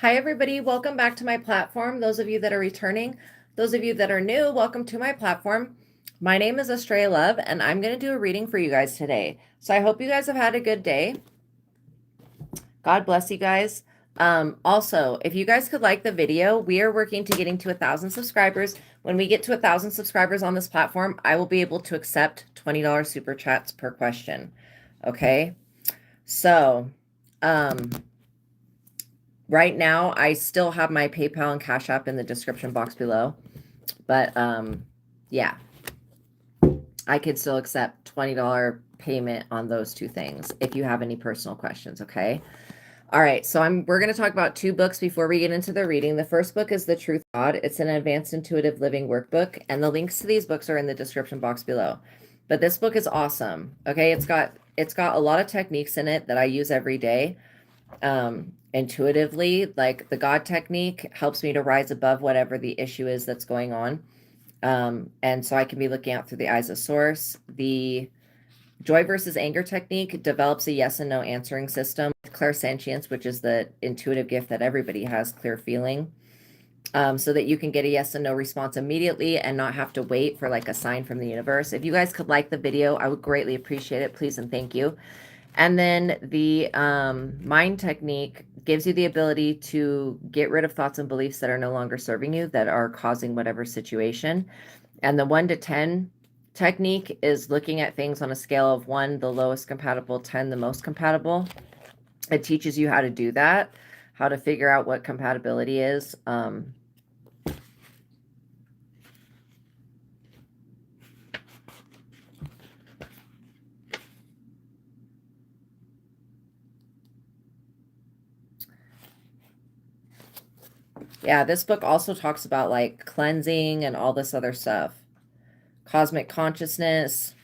Hi, everybody. Welcome back to my platform. Those of you that are returning, those of you that are new, welcome to my platform. My name is Astraea Love, and I'm going to do a reading for you guys today. So I hope you guys have had a good day. God bless you guys. Also, if you guys could like the video, we are working to getting to 1,000 subscribers. When we get to 1,000 subscribers on this platform, I will be able to accept $20 super chats per question. Okay. So, right now, I still have my PayPal and Cash App in the description box below. But yeah, I could still accept $20 payment on those two things if you have any personal questions, okay? All right, so we're going to talk about two books before we get into the reading. The first book is The Truth of God. It's an advanced intuitive living workbook, and the links to these books are in the description box below. But this book is awesome, okay? It's got a lot of techniques in it that I use every day. Intuitively, like the God technique helps me to rise above whatever the issue is that's going on. And so I can be looking out through the eyes of source. The joy versus anger technique develops a yes and no answering system. Clairsentience, which is the intuitive gift that everybody has, clear feeling, so that you can get a yes and no response immediately and not have to wait for like a sign from the universe. If you guys could like the video, I would greatly appreciate it. Please and thank you. And then the mind technique gives you the ability to get rid of thoughts and beliefs that are no longer serving you, that are causing whatever situation. And the 1 to 10 technique is looking at things on a scale of 1, the lowest compatible, 10, the most compatible. It teaches you how to do that, how to figure out what compatibility is. Yeah, this book also talks about like cleansing and all this other stuff. Cosmic consciousness.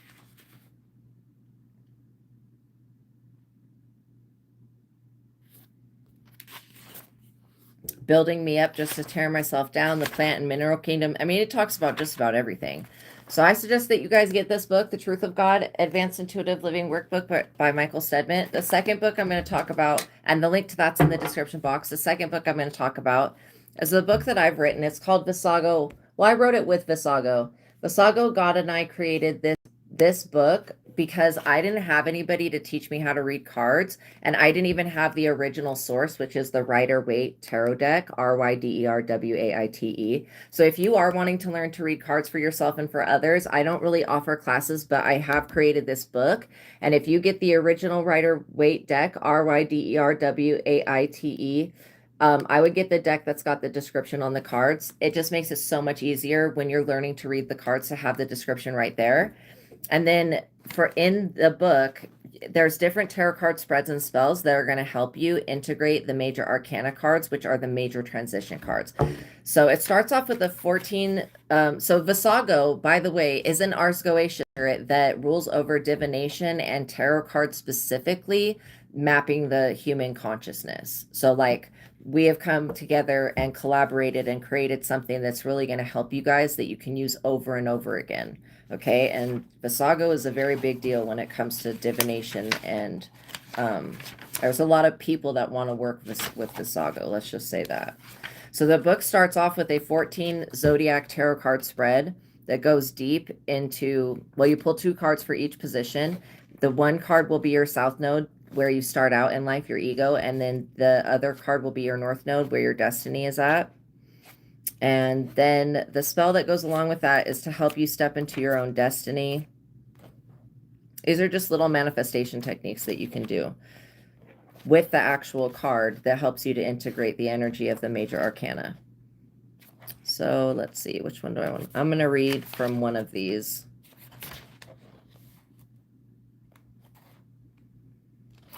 Building me up just to tear myself down, the plant and mineral kingdom. I mean, it talks about just about everything. So I suggest that you guys get this book, The Truth of God, Advanced Intuitive Living Workbook by Michael Steadman. The second book I'm going to talk about, and the link to that's in the description box. The second book I'm going to talk about is the book that I've written. It's called Visago. Well, I wrote it with Visago. Visago, God and I created this book because I didn't have anybody to teach me how to read cards, and I didn't even have the original source, which is the Rider-Waite Tarot Deck, Riderwaite. So if you are wanting to learn to read cards for yourself and for others, I don't really offer classes, but I have created this book. And if you get the original Rider-Waite deck, Riderwaite, I would get the deck that's got the description on the cards. It just makes it so much easier when you're learning to read the cards to have the description right there. And then in the book, there's different tarot card spreads and spells that are going to help you integrate the major arcana cards, which are the major transition cards. So it starts off with the 14. So Visago, by the way, is an Ars-Goetia spirit that rules over divination and tarot cards specifically, mapping the human consciousness. So like we have come together and collaborated and created something that's really going to help you guys that you can use over and over again. Okay, and Visago is a very big deal when it comes to divination, and there's a lot of people that want to work with Visago, let's just say that. So the book starts off with a 14 zodiac tarot card spread that goes deep into, well, you pull 2 cards for each position. The one card will be your south node, where you start out in life, your ego, and then the other card will be your north node, where your destiny is at. And then the spell that goes along with that is to help you step into your own destiny. These are just little manifestation techniques that you can do with the actual card that helps you to integrate the energy of the major arcana. So let's see, which one do I want? I'm going to read from one of these.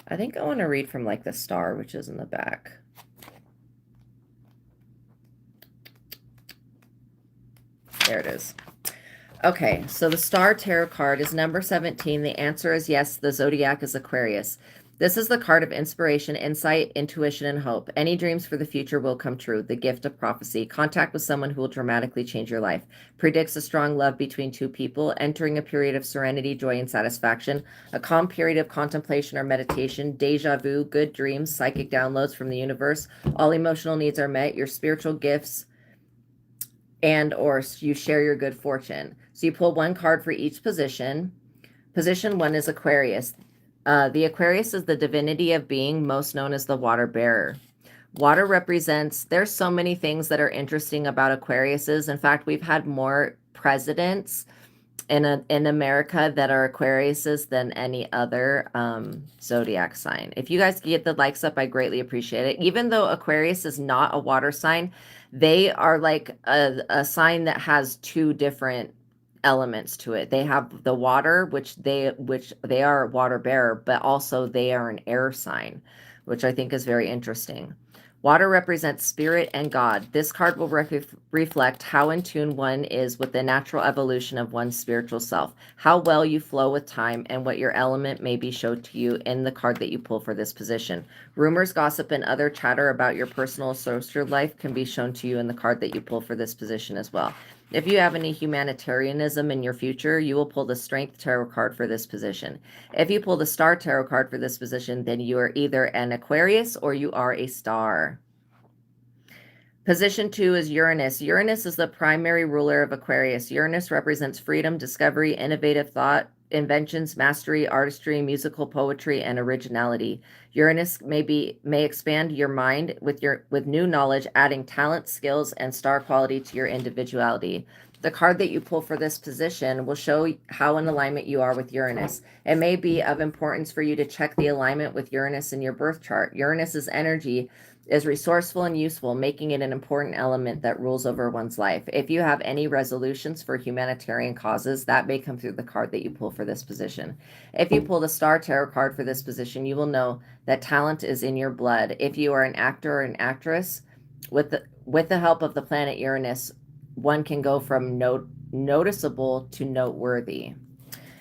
I think I want to read from like the star, which is in the back. There it is. Okay, so the star tarot card is number 17. The answer is yes. The zodiac is Aquarius. This is the card of inspiration, insight, intuition, and hope. Any dreams for the future will come true. The gift of prophecy. Contact with someone who will dramatically change your life. Predicts a strong love between two people. Entering a period of serenity, joy, and satisfaction. A calm period of contemplation or meditation. Deja vu, good dreams, psychic downloads from the universe. All emotional needs are met. Your spiritual gifts and or you share your good fortune. So you pull one card for each position. Position 1 is Aquarius. The Aquarius is the divinity of being, most known as the water bearer. Water represents, there's so many things that are interesting about Aquariuses. In fact, we've had more presidents in America that are Aquariuses than any other zodiac sign. If you guys get the likes up, I greatly appreciate it. Even though Aquarius is not a water sign, they are like a sign that has two different elements to it. They have the water, which they are a water bearer, but also they are an air sign, which I think is very interesting. Water represents spirit and God. This card will reflect how in tune one is with the natural evolution of one's spiritual self, how well you flow with time, and what your element may be showed to you in the card that you pull for this position. Rumors, gossip, and other chatter about your personal social life can be shown to you in the card that you pull for this position as well. If you have any humanitarianism in your future, you will pull the Strength Tarot card for this position. If you pull the Star Tarot card for this position, then you are either an Aquarius or you are a star. Position 2 is Uranus. Uranus is the primary ruler of Aquarius. Uranus represents freedom, discovery, innovative thought, inventions, mastery, artistry, musical poetry, and originality. Uranus may expand your mind with new knowledge, adding talent, skills, and star quality to your individuality. The card that you pull for this position will show how in alignment you are with Uranus. It may be of importance for you to check the alignment with Uranus in your birth chart. Uranus's energy is resourceful and useful, making it an important element that rules over one's life. If you have any resolutions for humanitarian causes, that may come through the card that you pull for this position. If you pull the Star Tarot card for this position, you will know that talent is in your blood. If you are an actor or an actress, with the help of the planet Uranus, one can go from noticeable to noteworthy.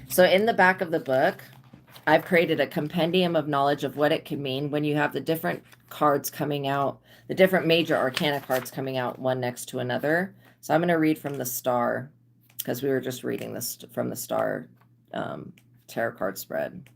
So in the back of the book, I've created a compendium of knowledge of what it can mean when you have the different cards coming out, the different major arcana cards coming out one next to another. So I'm going to read from the Star, because we were just reading this from the Star tarot card spread.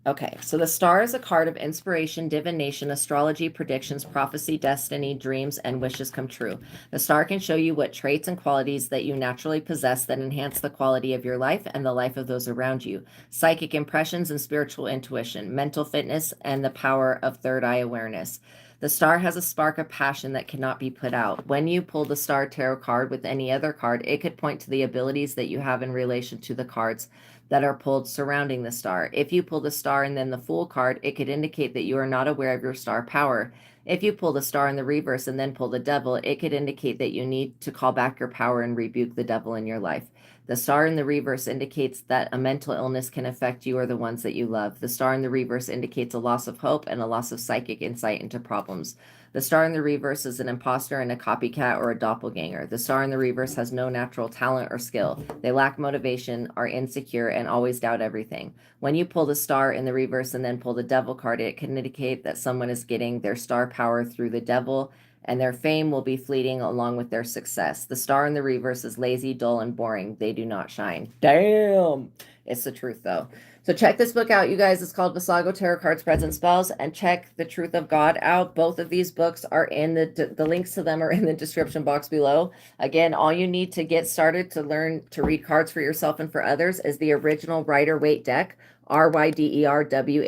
Okay, so the Star is a card of inspiration, divination, astrology, predictions, prophecy, destiny, dreams, and wishes come true. The Star can show you what traits and qualities that you naturally possess that enhance the quality of your life and the life of those around you. Psychic impressions and spiritual intuition, mental fitness, and the power of third eye awareness. The Star has a spark of passion that cannot be put out. When you pull the Star Tarot card with any other card, it could point to the abilities that you have in relation to the cards that are pulled surrounding the Star. If you pull the Star and then the Fool card, it could indicate that you are not aware of your star power. If you pull the Star in the reverse and then pull the Devil, it could indicate that you need to call back your power and rebuke the devil in your life. The Star in the reverse indicates that a mental illness can affect you or the ones that you love. The Star in the reverse indicates a loss of hope and a loss of psychic insight into problems. The Star in the reverse is an imposter and a copycat or a doppelganger. The Star in the reverse has no natural talent or skill. They lack motivation, are insecure, and always doubt everything. When you pull the Star in the reverse and then pull the Devil card, it can indicate that someone is getting their star power through the devil, and their fame will be fleeting along with their success. The Star in the reverse is lazy, dull, and boring. They do not shine. Damn! It's the truth, though. So check this book out, you guys. It's called Visago Tarot Cards, Spreads, and Spells. And check The Truth of God out. Both of these books are in the links to them are in the description box below. Again, all you need to get started to learn to read cards for yourself and for others is the original Rider-Waite deck, Ryderwaite.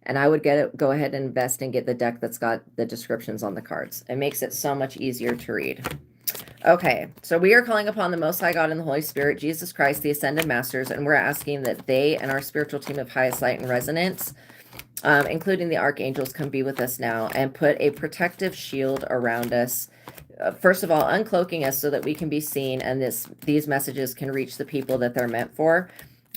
And I would go ahead and invest and get the deck that's got the descriptions on the cards. It makes it so much easier to read. Okay, so we are calling upon the Most High God and the Holy Spirit, Jesus Christ, the Ascended Masters, and we're asking that they and our spiritual team of highest light and resonance, including the archangels, come be with us now and put a protective shield around us. First of all, uncloaking us so that we can be seen and these messages can reach the people that they're meant for.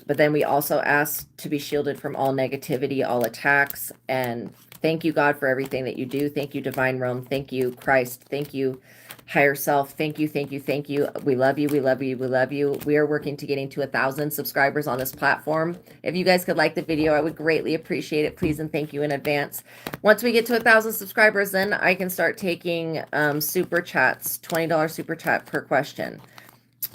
But then we also ask to be shielded from all negativity, all attacks, and thank you, God, for everything that you do. Thank you, Divine Realm. Thank you, Christ. Thank you, Higher self, thank you, thank you, thank you. We love you, we love you, we love you. We are working to getting to 1,000 subscribers on this platform. If you guys could like the video, I would greatly appreciate it. Please and thank you in advance. Once we get to 1,000 subscribers, then I can start taking super chats, $20 super chat per question.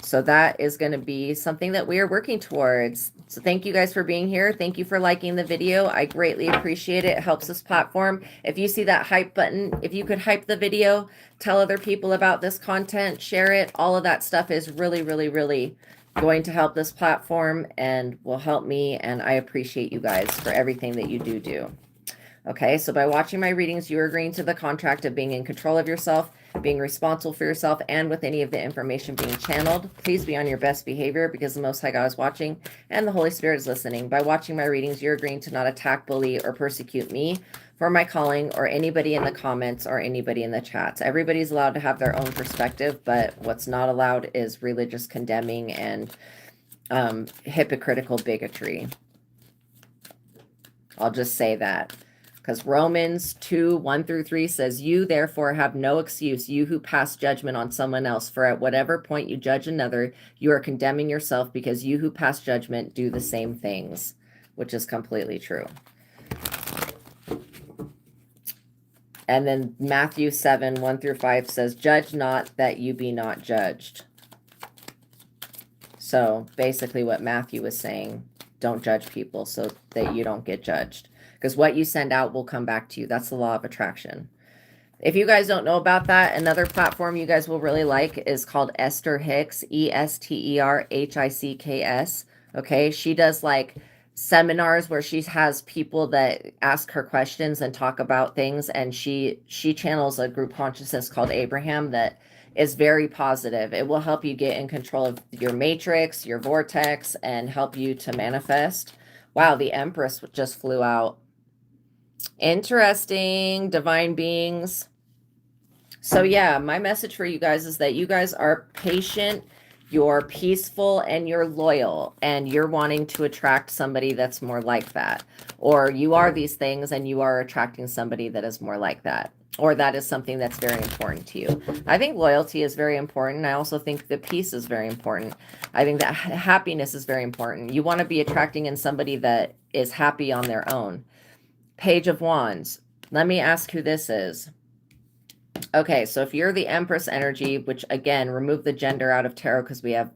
So that is going to be something that we are working towards. So thank you guys for being here. Thank you for liking the video. I greatly appreciate it. It helps this platform. If you see that hype button, if you could hype the video, tell other people about this content, share it. All of that stuff is really, really, really going to help this platform and will help me. And I appreciate you guys for everything that you do. Okay, so by watching my readings, you are agreeing to the contract of being in control of yourself, being responsible for yourself, and with any of the information being channeled. Please be on your best behavior because the Most High God is watching and the Holy Spirit is listening. By watching my readings, you're agreeing to not attack, bully, or persecute me for my calling, or anybody in the comments or anybody in the chats. Everybody's allowed to have their own perspective, but what's not allowed is religious condemning and hypocritical bigotry. I'll just say that. Because Romans 2:1-3 says, you therefore have no excuse, you who pass judgment on someone else. For at whatever point you judge another, you are condemning yourself, because you who pass judgment do the same things, which is completely true. And then Matthew 7:1-5 says, judge not that you be not judged. So basically what Matthew was saying, don't judge people so that you don't get judged. Because what you send out will come back to you. That's the law of attraction. If you guys don't know about that, another platform you guys will really like is called Esther Hicks, ESTERHICKS. Okay, she does like seminars where she has people that ask her questions and talk about things, and she channels a group consciousness called Abraham that is very positive. It will help you get in control of your matrix, your vortex, and help you to manifest. Wow, the Empress just flew out. Interesting, divine beings. So yeah, my message for you guys is that you guys are patient, you're peaceful, and you're loyal, and you're wanting to attract somebody that's more like that. Or you are these things and you are attracting somebody that is more like that. Or that is something that's very important to you. I think loyalty is very important. I also think the peace is very important. I think that happiness is very important. You want to be attracting in somebody that is happy on their own. Page of Wands. Let me ask who this is. Okay, so if you're the Empress energy, which again, remove the gender out of tarot because we have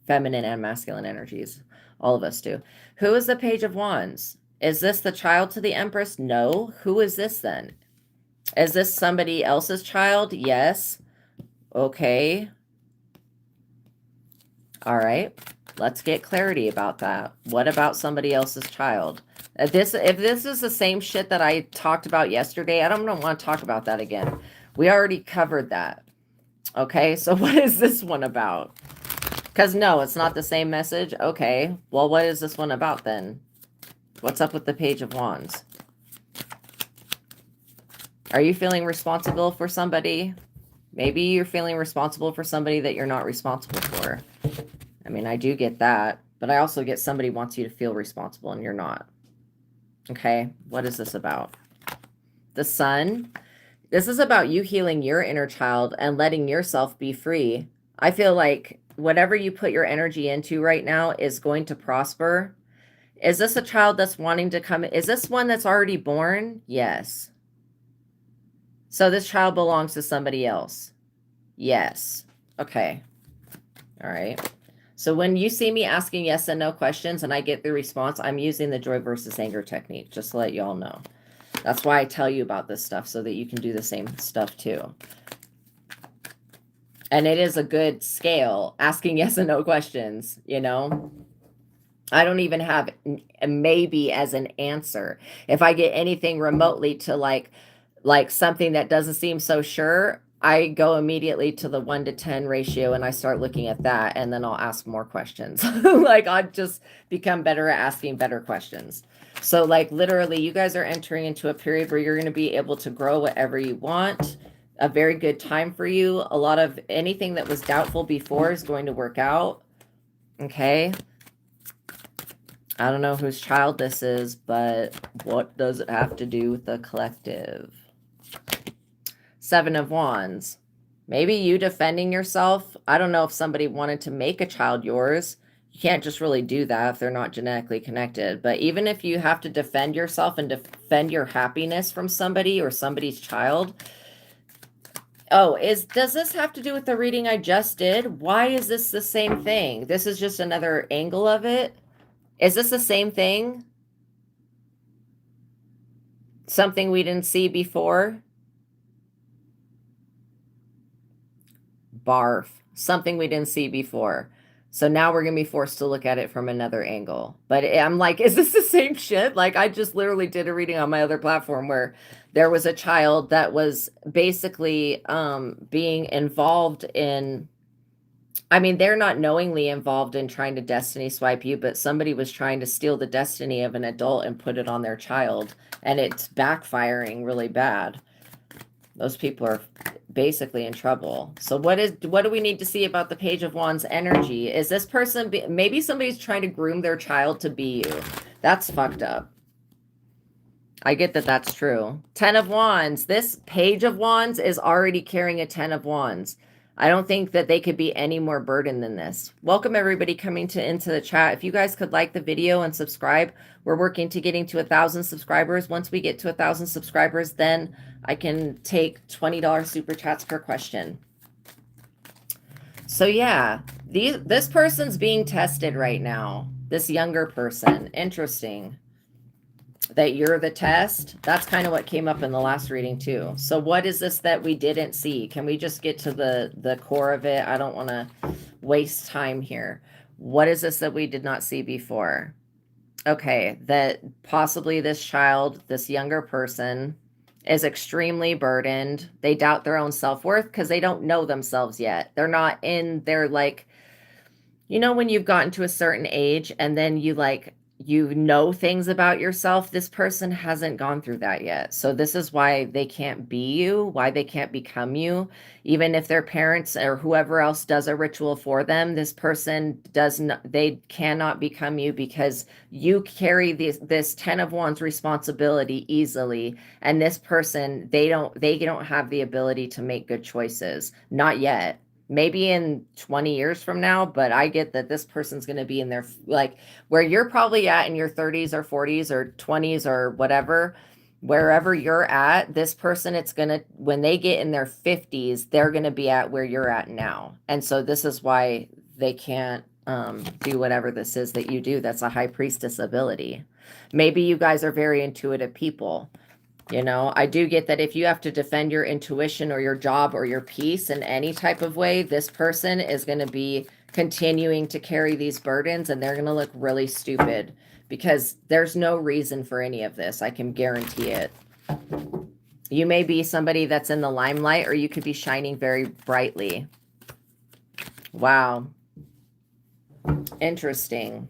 feminine and masculine energies. All of us do. Who is the Page of Wands? Is this the child to the Empress? No. Who is this then? Is this somebody else's child? Yes. Okay. All right. Let's get clarity about that. What about somebody else's child? If this is the same shit that I talked about yesterday, I don't want to talk about that again. We already covered that. Okay, so what is this one about? Because no, it's not the same message. Okay, well, what is this one about then? What's up with the Page of Wands? Are you feeling responsible for somebody? Maybe you're feeling responsible for somebody that you're not responsible for. I mean, I do get that, but I also get somebody wants you to feel responsible and you're not. Okay, what is this about? The Sun. This is about you healing your inner child and letting yourself be free. I feel like whatever you put your energy into right now is going to prosper. Is this a child that's wanting to come? Is this one that's already born? Yes. So this child belongs to somebody else. Yes. Okay. All right. So when you see me asking yes and no questions and I get the response, I'm using the joy versus anger technique, just to let you all know. That's why I tell you about this stuff, so that you can do the same stuff too. And it is a good scale, asking yes and no questions, you know. I don't even have a maybe as an answer. If I get anything remotely to like something that doesn't seem so sure, I go immediately to the 1 to 10 ratio and I start looking at that, and then I'll ask more questions. Like I'll just become better at asking better questions. So like literally you guys are entering into a period where you're going to be able to grow whatever you want. A very good time for you. A lot of anything that was doubtful before is going to work out. Okay. I don't know whose child this is, but what does it have to do with the collective? 7 of Wands. Maybe you defending yourself. I don't know if somebody wanted to make a child yours. You can't just really do that if they're not genetically connected. But even if you have to defend yourself and defend your happiness from somebody or somebody's child. Oh, does this have to do with the reading I just did? Why is this the same thing? This is just another angle of it. Is this the same thing? Something we didn't see before? Barf. Something we didn't see before. So now we're going to be forced to look at it from another angle. But I'm like, is this the same shit? Like, I just literally did a reading on my other platform where there was a child that was basically being involved in, I mean, they're not knowingly involved in trying to destiny swipe you, but somebody was trying to steal the destiny of an adult and put it on their child. And it's backfiring really bad. Those people are basically in trouble. So what do we need to see about the Page of Wands energy? Is this person, maybe somebody's trying to groom their child to be you. That's fucked up. I get that that's true. 10 of Wands. This Page of Wands is already carrying a 10 of Wands. I don't think that they could be any more burdened than this. Welcome everybody coming into the chat. If you guys could like the video and subscribe, we're working to getting to 1,000 subscribers. Once we get to 1,000 subscribers, then I can take $20 super chats per question. So yeah, this person's being tested right now. This younger person. Interesting. That you're the test. That's kind of what came up in the last reading too. So what is this that we didn't see? Can we just get to the core of it? I don't want to waste time here. What is this that we did not see before? Okay, that possibly this child, this younger person, is extremely burdened. They doubt their own self-worth because they don't know themselves yet. They're not in their, like, you know, when you've gotten to a certain age and then you know things about yourself. This person hasn't gone through that yet. So this is why they can't be you, why they can't become you. Even if their parents or whoever else does a ritual for them, this person they cannot become you because you carry this 10 of Wands responsibility easily. And this person, they don't have the ability to make good choices. Not yet. Maybe in 20 years from now, but I get that this person's going to be in their, like, where you're probably at in your 30s or 40s or 20s or whatever, wherever you're at, this person, it's going to, when they get in their 50s, they're going to be at where you're at now. And so this is why they can't do whatever this is that you do. That's a high priestess ability. Maybe you guys are very intuitive people. You know, I do get that if you have to defend your intuition or your job or your peace in any type of way, this person is going to be continuing to carry these burdens and they're going to look really stupid because there's no reason for any of this. I can guarantee it. You may be somebody that's in the limelight or you could be shining very brightly. Wow. Interesting.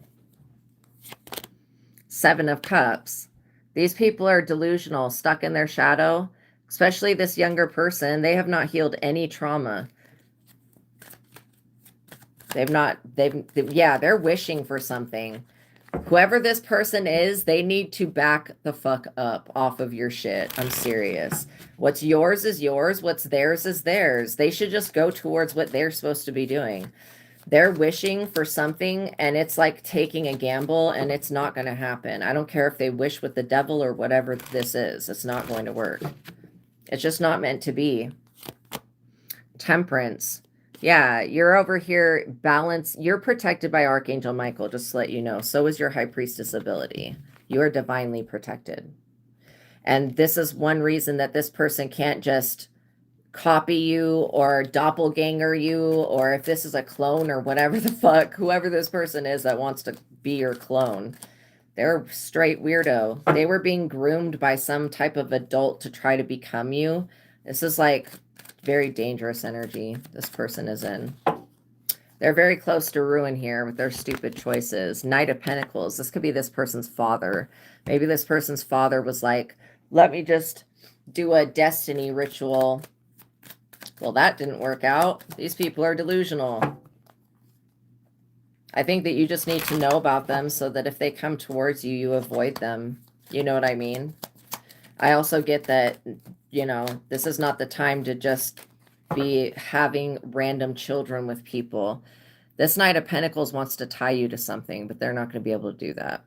7 of Cups. These people are delusional, stuck in their shadow, especially this younger person. They have not healed any trauma. They're wishing for something. Whoever this person is, they need to back the fuck up off of your shit. I'm serious. What's yours is yours. What's theirs is theirs. They should just go towards what they're supposed to be doing. They're wishing for something and it's like taking a gamble and it's not going to happen. I don't care if they wish with the devil or whatever this is. It's not going to work. It's just not meant to be. Temperance. Yeah, you're over here balance. You're protected by Archangel Michael, just to let you know. So is your high priestess ability. You are divinely protected. And this is one reason that this person can't just copy you or doppelganger you, or if this is a clone or whatever the fuck, whoever this person is that wants to be your clone, they're straight weirdo. They were being groomed by some type of adult to try to become you. This is like very dangerous energy this person is in. They're very close to ruin here with their stupid choices. Knight of Pentacles. This could be this person's father. Maybe this person's father was like, let me just do a destiny ritual. Well, that didn't work out. These people are delusional. I think that you just need to know about them so that if they come towards you, you avoid them. You know what I mean? I also get that, you know, this is not the time to just be having random children with people. This Knight of Pentacles wants to tie you to something, but they're not going to be able to do that.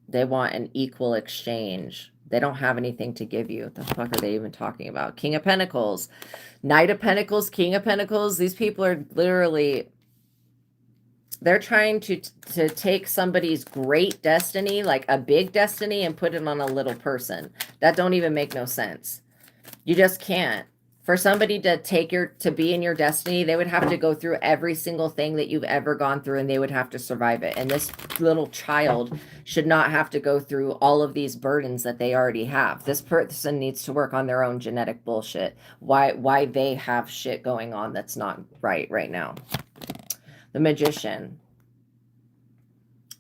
They want an equal exchange. They don't have anything to give you. What the fuck are they even talking about? King of Pentacles, Knight of Pentacles, King of Pentacles. These people are literally, they're trying to take somebody's great destiny, like a big destiny, and put it on a little person. That don't even make no sense. You just can't. For somebody to be in your destiny, they would have to go through every single thing that you've ever gone through, and they would have to survive it. And this little child should not have to go through all of these burdens that they already have. This person needs to work on their own genetic bullshit. Why they have shit going on that's not right now. The Magician.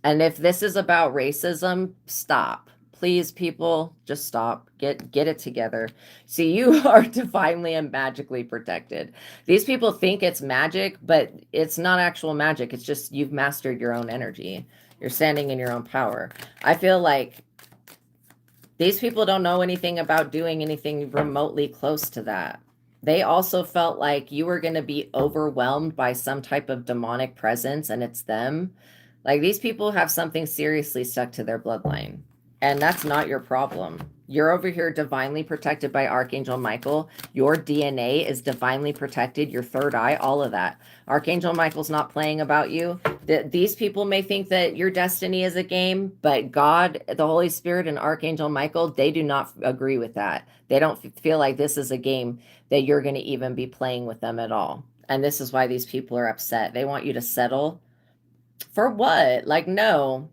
And if this is about racism, stop. Please, people, just stop. Get it together. See, you are divinely and magically protected. These people think it's magic, but it's not actual magic. It's just you've mastered your own energy. You're standing in your own power. I feel like these people don't know anything about doing anything remotely close to that. They also felt like you were going to be overwhelmed by some type of demonic presence, and it's them. Like, these people have something seriously stuck to their bloodline. And that's not your problem. You're over here divinely protected by Archangel Michael. Your DNA is divinely protected. Your third eye, all of that. Archangel Michael's not playing about you. These people may think that your destiny is a game, but God, the Holy Spirit, and Archangel Michael, they do not agree with that. They don't feel like this is a game that you're going to even be playing with them at all. And this is why these people are upset. They want you to settle. For what? Like, no.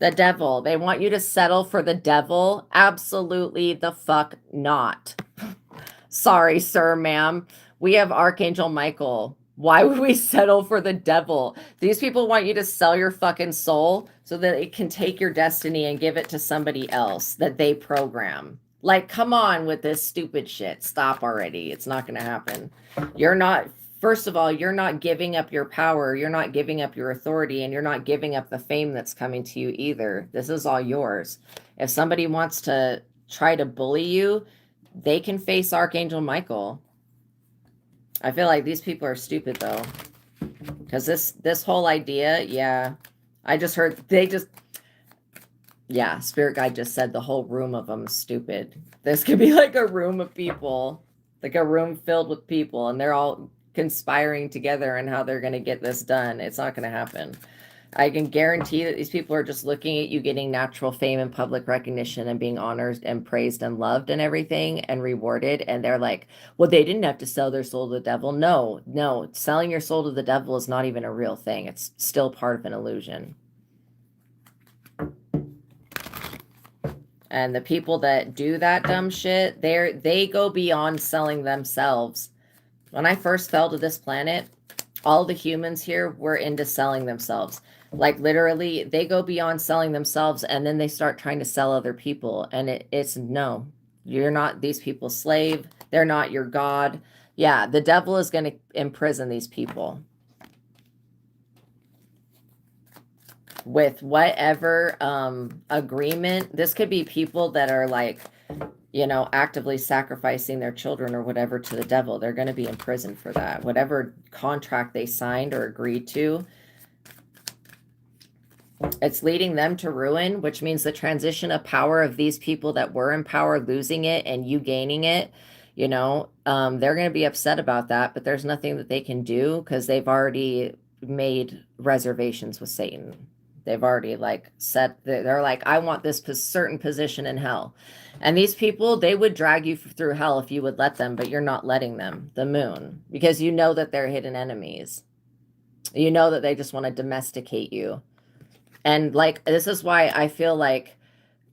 The devil. They want you to settle for the devil? Absolutely the fuck not. Sorry, sir, ma'am. We have Archangel Michael. Why would we settle for the devil? These people want you to sell your fucking soul so that it can take your destiny and give it to somebody else that they program. Like, come on with this stupid shit. Stop already. It's not going to happen. You're not... First of all, you're not giving up your power, you're not giving up your authority, and you're not giving up the fame that's coming to you either. This is all yours. If somebody wants to try to bully you, they can face Archangel Michael. I feel like these people are stupid, though. Because this whole idea, yeah. I just heard, yeah, Spirit Guide just said the whole room of them is stupid. This could be like a room of people. Like a room filled with people, and they're all conspiring together and how they're going to get this done. It's not going to happen. I can guarantee that these people are just looking at you getting natural fame and public recognition and being honored and praised and loved and everything and rewarded. And they're like, well, they didn't have to sell their soul to the devil. No, selling your soul to the devil is not even a real thing. It's still part of an illusion. And the people that do that dumb shit, they go beyond selling themselves. When I first fell to this planet, all the humans here were into selling themselves. Like, literally, they go beyond selling themselves, and then they start trying to sell other people. And it's no, you're not these people's slave. They're not your God. Yeah, the devil is going to imprison these people with whatever agreement. This could be people that are like, you know, actively sacrificing their children or whatever to the devil. They're going to be in prison for that. Whatever contract they signed or agreed to, it's leading them to ruin, which means the transition of power of these people that were in power losing it and you gaining it, you know, they're going to be upset about that, but there's nothing that they can do because they've already made reservations with Satan. They've already like set, they're like, I want this certain position in hell. And these people, they would drag you through hell if you would let them, but you're not letting them. The moon, because you know that they're hidden enemies. You know that they just want to domesticate you. And like, this is why I feel like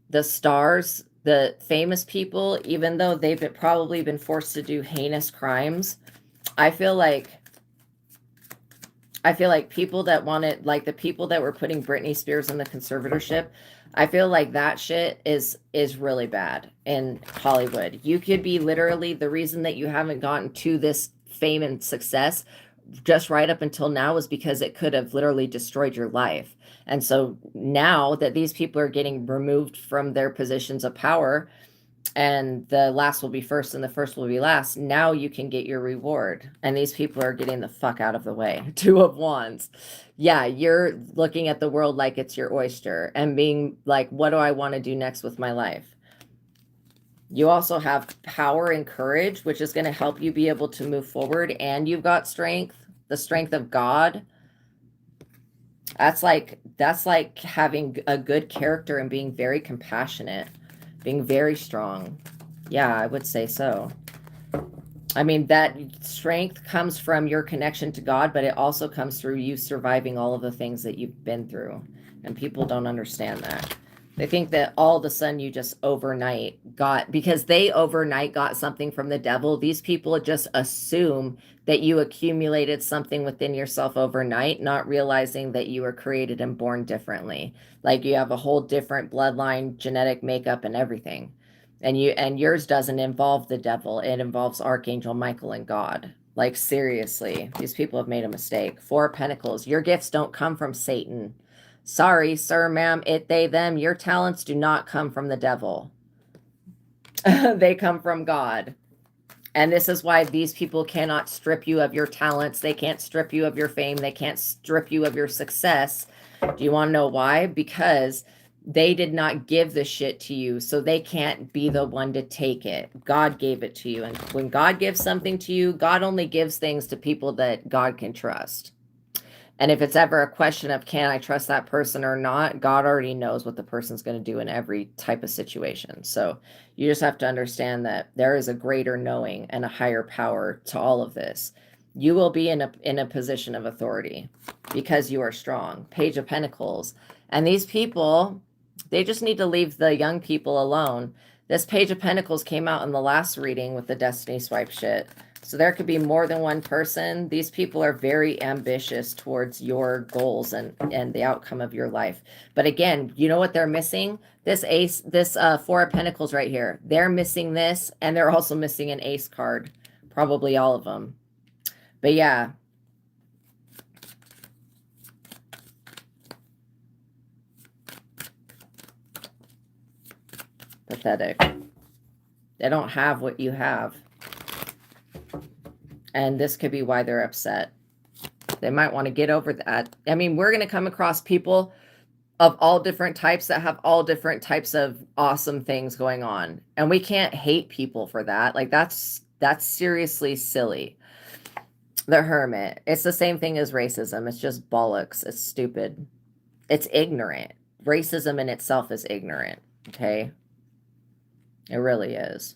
the stars, the famous people, even though they've probably been forced to do heinous crimes, I feel like people that wanted, like the people that were putting Britney Spears in the conservatorship, I feel like that shit is really bad in Hollywood. You could be literally the reason that you haven't gotten to this fame and success just right up until now was because it could have literally destroyed your life. And so now that these people are getting removed from their positions of power, and the last will be first and the first will be last, now you can get your reward. And these people are getting the fuck out of the way. Two of Wands. Yeah, you're looking at the world like it's your oyster and being like, what do I want to do next with my life? You also have power and courage, which is going to help you be able to move forward. And you've got strength, the strength of God. That's like having a good character and being very compassionate, being very strong. Yeah, I would say so. I mean, that strength comes from your connection to God, but it also comes through you surviving all of the things that you've been through. And people don't understand that. They think that all of a sudden you just overnight got, because they overnight got something from the devil. These people just assume that you accumulated something within yourself overnight, not realizing that you were created and born differently. Like you have a whole different bloodline, genetic makeup, and everything. And yours doesn't involve the devil. It involves Archangel Michael and God. Like seriously, these people have made a mistake. Four of Pentacles. Your gifts don't come from Satan. Sorry, sir, ma'am, it, they, them. Your talents do not come from the devil. They come from God. And this is why these people cannot strip you of your talents. They can't strip you of your fame. They can't strip you of your success. Do you want to know why? Because they did not give the shit to you, so they can't be the one to take it. God gave it to you. And when God gives something to you, God only gives things to people that God can trust. And if it's ever a question of, can I trust that person or not? God already knows what the person's going to do in every type of situation. So you just have to understand that there is a greater knowing and a higher power to all of this. You will be in a position of authority because you are strong. Page of Pentacles. And these people, they just need to leave the young people alone. This Page of Pentacles came out in the last reading with the Destiny Swipe shit. So there could be more than one person. These people are very ambitious towards your goals and the outcome of your life. But again, you know what they're missing? This ace, this Four of Pentacles right here. They're missing this, and they're also missing an ace card. Probably all of them. But yeah. Pathetic. They don't have what you have. And this could be why they're upset. They might want to get over that. I mean, we're going to come across people of all different types that have all different types of awesome things going on. And we can't hate people for that. Like that's seriously silly. The Hermit. It's the same thing as racism. It's just bollocks. It's stupid. It's ignorant. Racism in itself is ignorant. Okay? It really is.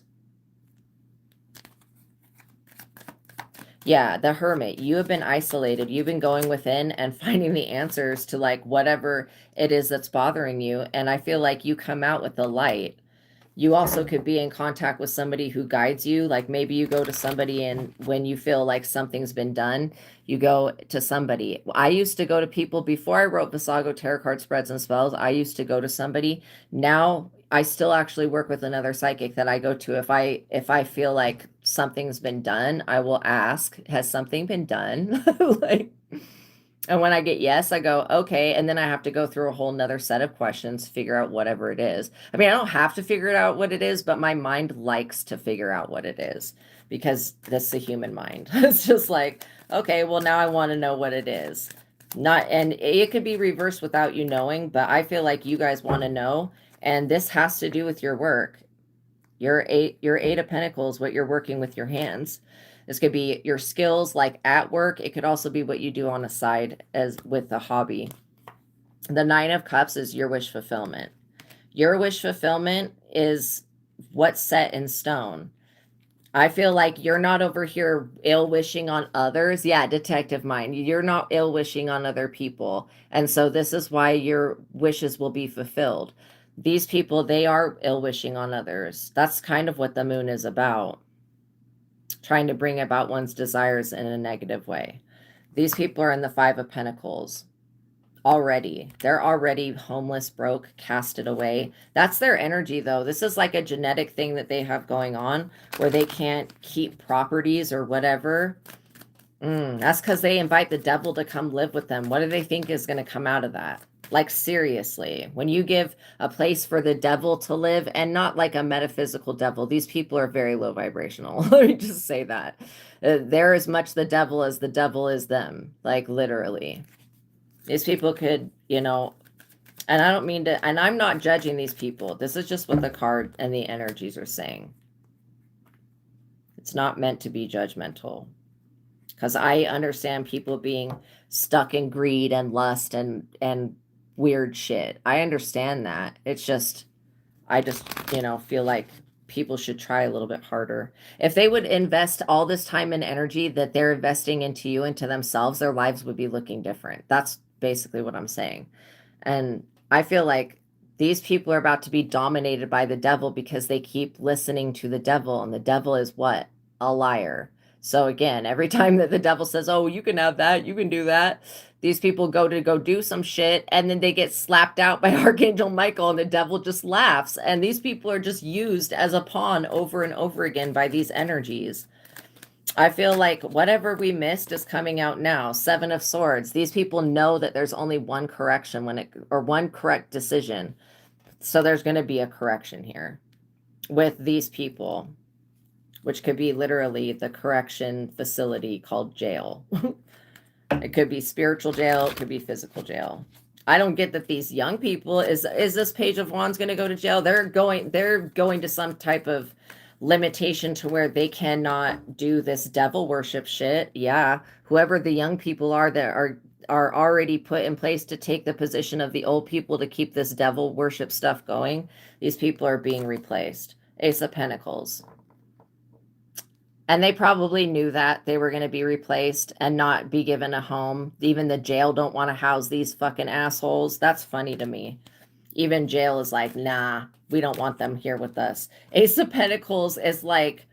Yeah, the Hermit. You have been isolated. You've been going within and finding the answers to like whatever it is that's bothering you. And I feel like you come out with the light. You also could be in contact with somebody who guides you. Like maybe you go to somebody, and when you feel like something's been done, you go to somebody. I used to go to people before I wrote Visago Tarot Card Spreads and Spells. I used to go to somebody. Now I still actually work with another psychic that I go to. If I feel like something's been done, I will ask, has something been done? Like, and when I get yes, I go, okay. And then I have to go through a whole nother set of questions, figure out whatever it is. I mean, I don't have to figure it out what it is, but my mind likes to figure out what it is because that's the human mind. It's just like, okay, well, now I want to know what it is. And it could be reversed without you knowing, but I feel like you guys want to know. And this has to do with your work. Your eight of Pentacles, what you're working with your hands. This could be your skills like at work. It could also be what you do on the side as with a hobby. The Nine of Cups is your wish fulfillment. Your wish fulfillment is what's set in stone. I feel like you're not over here ill-wishing on others. Yeah, detective mind. You're not ill-wishing on other people. And so this is why your wishes will be fulfilled. These people, they are ill-wishing on others. That's kind of what the moon is about. Trying to bring about one's desires in a negative way. These people are in the Five of Pentacles already. They're already homeless, broke, casted away. That's their energy, though. This is like a genetic thing that they have going on where they can't keep properties or whatever. That's because they invite the devil to come live with them. What do they think is going to come out of that? Like, seriously, when you give a place for the devil to live, and not like a metaphysical devil, these people are very low vibrational. Let me just say that. They're as much the devil as the devil is them. Like, literally. These people could, and I don't mean to, and I'm not judging these people. This is just what the card and the energies are saying. It's not meant to be judgmental. Because I understand people being stuck in greed and lust and weird shit. I understand that. It's just, I just, feel like people should try a little bit harder. If they would invest all this time and energy that they're investing into you, into themselves, their lives would be looking different. That's basically what I'm saying. And I feel like these people are about to be dominated by the devil because they keep listening to the devil. And the devil is what? A liar. So again, every time that the devil says, oh, you can have that, you can do that, these people go do some shit, and then they get slapped out by Archangel Michael, and the devil just laughs. And these people are just used as a pawn over and over again by these energies. I feel like whatever we missed is coming out now. 7 of Swords. These people know that there's only one correction or one correct decision. So there's going to be a correction here with these people, which could be literally the correction facility called jail. It could be spiritual jail. It could be physical jail. I don't get that these young people, is this Page of Wands going to go to jail? They're going to some type of limitation to where they cannot do this devil worship shit. Yeah. Whoever the young people are that are already put in place to take the position of the old people to keep this devil worship stuff going, these people are being replaced. Ace of Pentacles. And they probably knew that they were going to be replaced and not be given a home. Even the jail don't want to house these fucking assholes. That's funny to me. Even jail is like, nah, we don't want them here with us. Ace of Pentacles is like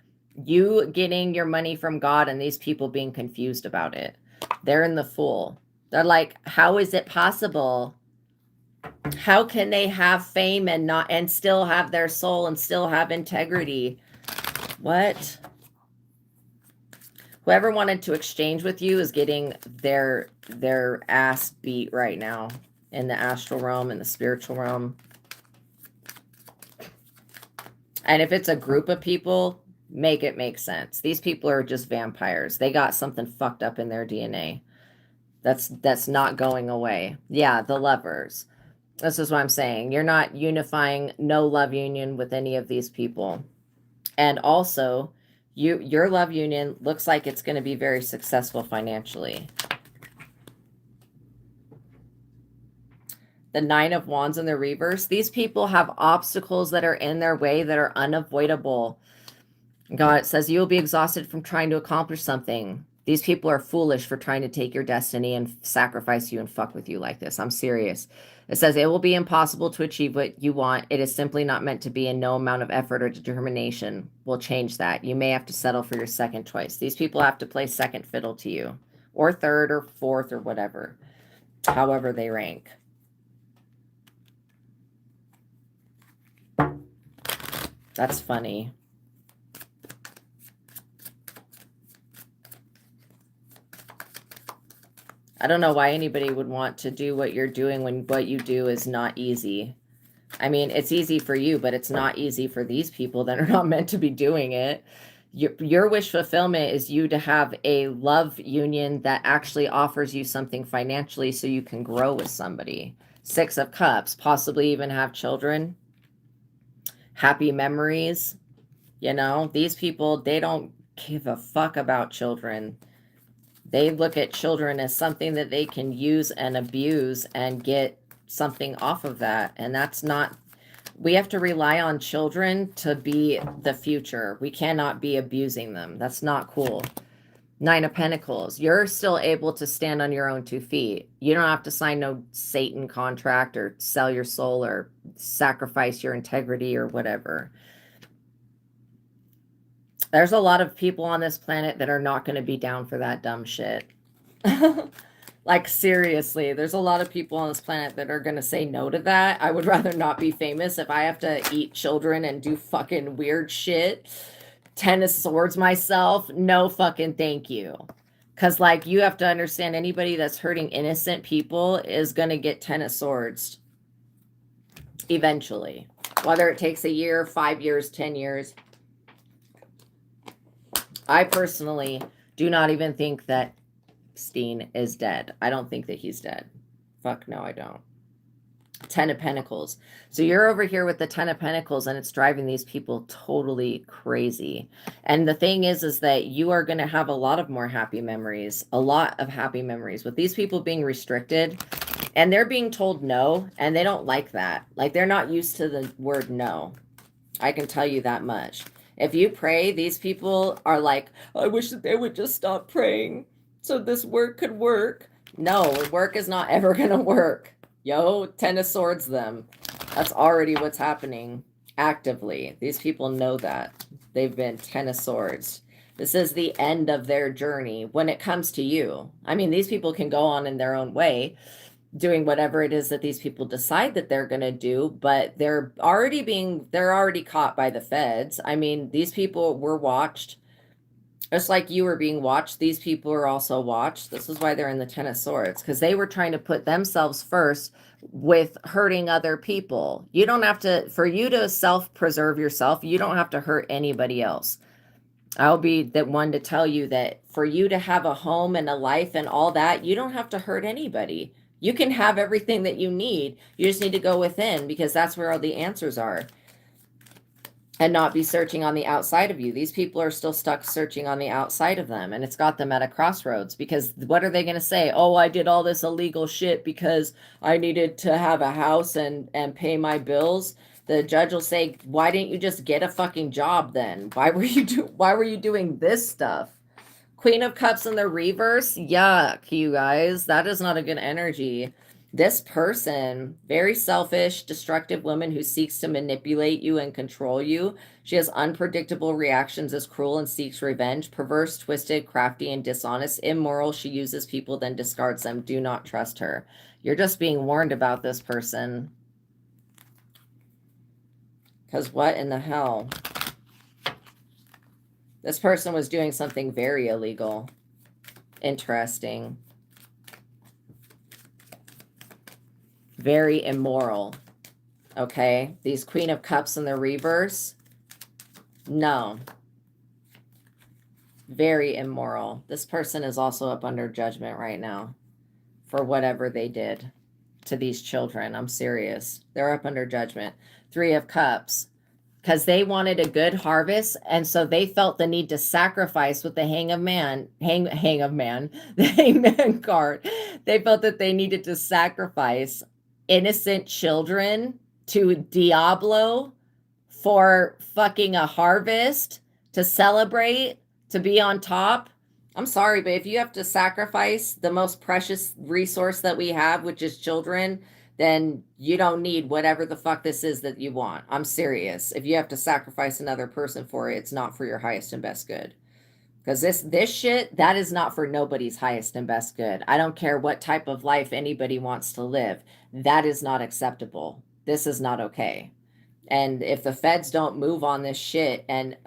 you getting your money from God and these people being confused about it. They're in the Fool. They're like, how is it possible? How can they have fame and still have their soul and still have integrity? What? Whoever wanted to exchange with you is getting their ass beat right now in the astral realm, in the spiritual realm. And if it's a group of people, make it make sense. These people are just vampires. They got something fucked up in their DNA. That's not going away. Yeah, the Lovers. This is what I'm saying. You're not unifying, no love union with any of these people. And also, your love union looks like it's going to be very successful financially. The 9 of Wands in the reverse. These people have obstacles that are in their way that are unavoidable. God says you will be exhausted from trying to accomplish something. These people are foolish for trying to take your destiny and sacrifice you and fuck with you like this. I'm serious. It says it will be impossible to achieve what you want. It is simply not meant to be, and no amount of effort or determination will change that. You may have to settle for your second choice. These people have to play second fiddle to you, or third or fourth or whatever, however they rank. That's funny. I don't know why anybody would want to do what you're doing when what you do is not easy. I mean, it's easy for you, but it's not easy for these people that are not meant to be doing it. Your wish fulfillment is you to have a love union that actually offers you something financially so you can grow with somebody. 6 of Cups, possibly even have children. Happy memories. These people, they don't give a fuck about children. They look at children as something that they can use and abuse and get something off of that. And that's not, we have to rely on children to be the future. We cannot be abusing them. That's not cool. 9 of Pentacles. You're still able to stand on your own 2 feet. You don't have to sign no Satan contract or sell your soul or sacrifice your integrity or whatever. There's a lot of people on this planet that are not going to be down for that dumb shit. Like, seriously, there's a lot of people on this planet that are going to say no to that. I would rather not be famous if I have to eat children and do fucking weird shit. 10 of Swords myself. No fucking thank you. Because, like, you have to understand, anybody that's hurting innocent people is going to get 10 of swords eventually. Whether it takes a year, 5 years, 10 years. I personally do not even think that Steen is dead. I don't think that he's dead. Fuck no, I don't. 10 of Pentacles. So you're over here with the 10 of Pentacles, and it's driving these people totally crazy. And the thing is that you are going to have a lot of more happy memories, a lot of happy memories with these people being restricted, and they're being told no, and they don't like that. Like, they're not used to the word no. I can tell you that much. If you pray, these people are like, I wish that they would just stop praying so this work could work. No, work is not ever going to work. Yo, 10 of Swords them. That's already what's happening actively. These people know that. They've been 10 of Swords. This is the end of their journey when it comes to you. I mean, these people can go on in their own way, doing whatever it is that these people decide that they're going to do, but they're already caught by the feds. I mean, these people were watched. Just like you were being watched, these people are also watched. This is why they're in the 10 of Swords, because they were trying to put themselves first with hurting other people. You don't have to, for you to self-preserve yourself, you don't have to hurt anybody else. I'll be the one to tell you that for you to have a home and a life and all that, you don't have to hurt anybody. You can have everything that you need. You just need to go within, because that's where all the answers are. And not be searching on the outside of you. These people are still stuck searching on the outside of them. And it's got them at a crossroads, because what are they going to say? Oh, I did all this illegal shit because I needed to have a house and pay my bills. The judge will say, why didn't you just get a fucking job then? Why were you doing this stuff? Queen of Cups in the reverse. Yuck, you guys. That is not a good energy. This person, very selfish, destructive woman who seeks to manipulate you and control you. She has unpredictable reactions, is cruel and seeks revenge, perverse, twisted, crafty, and dishonest, immoral. She uses people, then discards them. Do not trust her. You're just being warned about this person. Because what in the hell? This person was doing something very illegal. Interesting. Very immoral. Okay. These Queen of Cups in the reverse. No. Very immoral. This person is also up under judgment right now for whatever they did to these children. I'm serious. They're up under judgment. 3 of Cups. Because they wanted a good harvest, and so they felt the need to sacrifice with the the hangman card. They felt that they needed to sacrifice innocent children to Diablo for fucking a harvest, to celebrate, to be on top. I'm sorry, but if you have to sacrifice the most precious resource that we have, which is children, then you don't need whatever the fuck this is that you want. I'm serious. If you have to sacrifice another person for it, it's not for your highest and best good. Because this shit, that is not for nobody's highest and best good. I don't care what type of life anybody wants to live. That is not acceptable. This is not okay. And if the feds don't move on this shit and,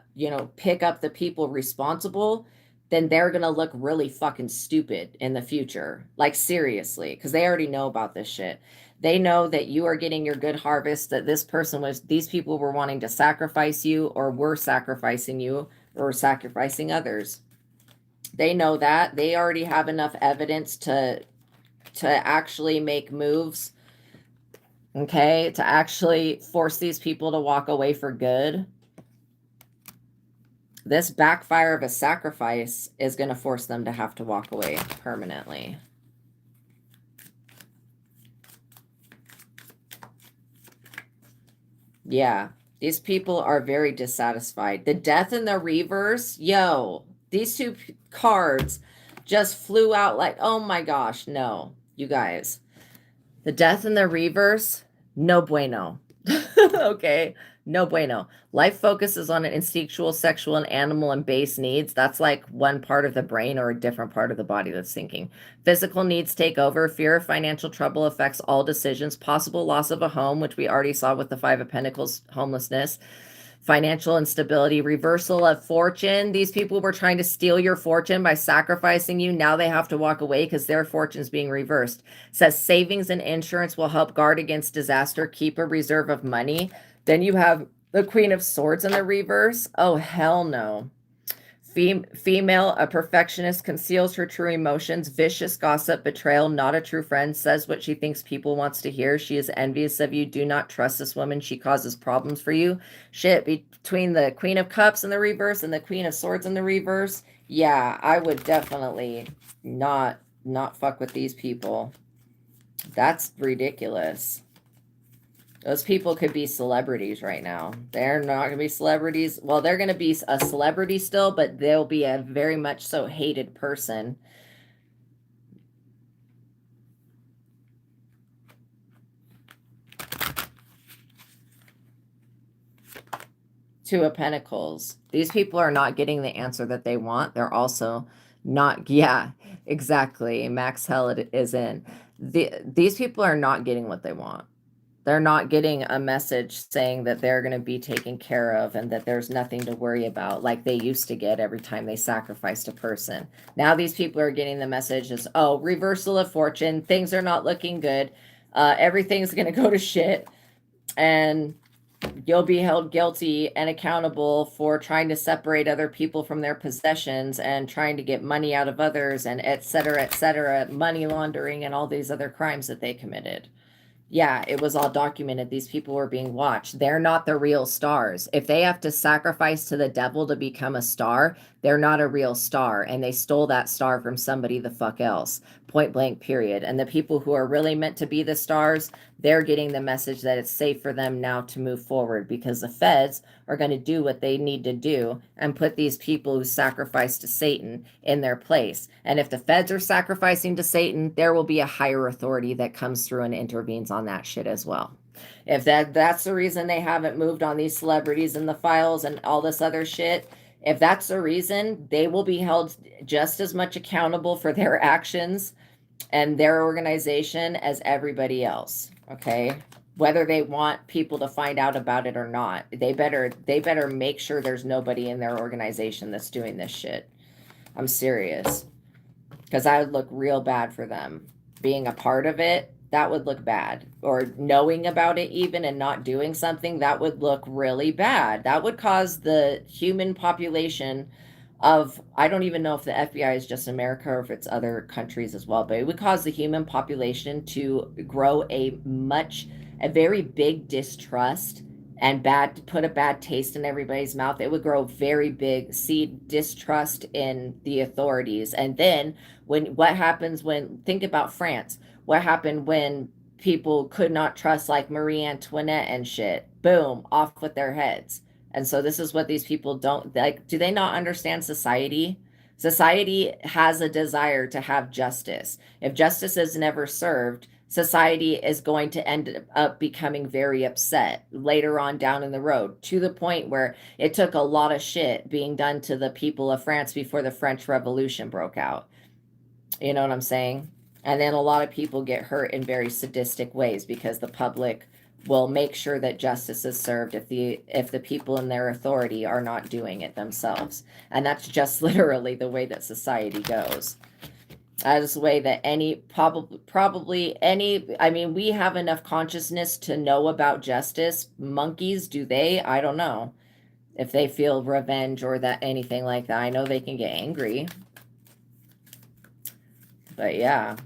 pick up the people responsible, then they're going to look really fucking stupid in the future. Like, seriously, because they already know about this shit. They know that you are getting your good harvest, that these people were wanting to sacrifice you, or were sacrificing you, or sacrificing others. They know that. They already have enough evidence to actually make moves, okay, to actually force these people to walk away for good. This backfire of a sacrifice is going to force them to have to walk away permanently. Yeah, these people are very dissatisfied. The Death in the reverse, yo, these two cards just flew out like, oh my gosh, no, you guys. The Death in the reverse, no bueno. Okay, no bueno. Life focuses on an instinctual, sexual, and animal and base needs. That's like one part of the brain or a different part of the body that's thinking. Physical needs take over. Fear of financial trouble affects all decisions. Possible loss of a home, which we already saw with the 5 of Pentacles, homelessness. Financial instability, reversal of fortune. These people were trying to steal your fortune by sacrificing you. Now they have to walk away because their fortune's being reversed. Says savings and insurance will help guard against disaster. Keep a reserve of money. Then you have the Queen of Swords in the reverse. Oh, hell no. Female, a perfectionist, conceals her true emotions, vicious gossip, betrayal, not a true friend, says what she thinks people wants to hear. She is envious of you. Do not trust this woman. She causes problems for you. Shit, between the Queen of Cups in the reverse and the Queen of Swords in the reverse, yeah, I would definitely not fuck with these people. That's ridiculous. Those people could be celebrities right now. They're not going to be celebrities. Well, they're going to be a celebrity still, but they'll be a very much so hated person. Two of Pentacles. These people are not getting the answer that they want. They're also not, yeah, exactly. Max Hell is in. These people are not getting what they want. They're not getting a message saying that they're going to be taken care of and that there's nothing to worry about like they used to get every time they sacrificed a person. Now these people are getting the message is, oh, reversal of fortune. Things are not looking good. Everything's going to go to shit. And you'll be held guilty and accountable for trying to separate other people from their possessions and trying to get money out of others and et cetera, money laundering and all these other crimes that they committed. Yeah, it was all documented. These people were being watched. They're not the real stars. If they have to sacrifice to the devil to become a star, they're not a real star. And they stole that star from somebody the fuck else. Point blank, period. And the people who are really meant to be the stars, they're getting the message that it's safe for them now to move forward because the feds are going to do what they need to do and put these people who sacrifice to Satan in their place. And if the feds are sacrificing to Satan, there will be a higher authority that comes through and intervenes on that shit as well. If that's the reason they haven't moved on these celebrities and the files and all this other shit, if that's the reason, they will be held just as much accountable for their actions and their organization as everybody else. Okay, whether they want people to find out about it or not, they better make sure there's nobody in their organization that's doing this shit. I'm serious, because I would look real bad for them being a part of it. That would look bad, or knowing about it even and not doing something, that would look really bad. That would cause the human population of, I don't even know if the FBI is just America or if it's other countries as well, but it would cause the human population to grow a very big distrust and put a bad taste in everybody's mouth. It would grow very big, seed distrust in the authorities. And then what happens when, think about France, what happened when people could not trust like Marie Antoinette and shit? Boom, off with their heads. And so this is what these people don't like. Do they not understand society? Society has a desire to have justice. If justice is never served, society is going to end up becoming very upset later on down in the road, to the point where it took a lot of shit being done to the people of France before the French Revolution broke out. You know what I'm saying? And then a lot of people get hurt in very sadistic ways because the public will make sure that justice is served if the people in their authority are not doing it themselves. And that's just literally the way that society goes. That is the way that we have enough consciousness to know about justice. Monkeys, do they? I don't know if they feel revenge or that anything like that. I know they can get angry. But yeah.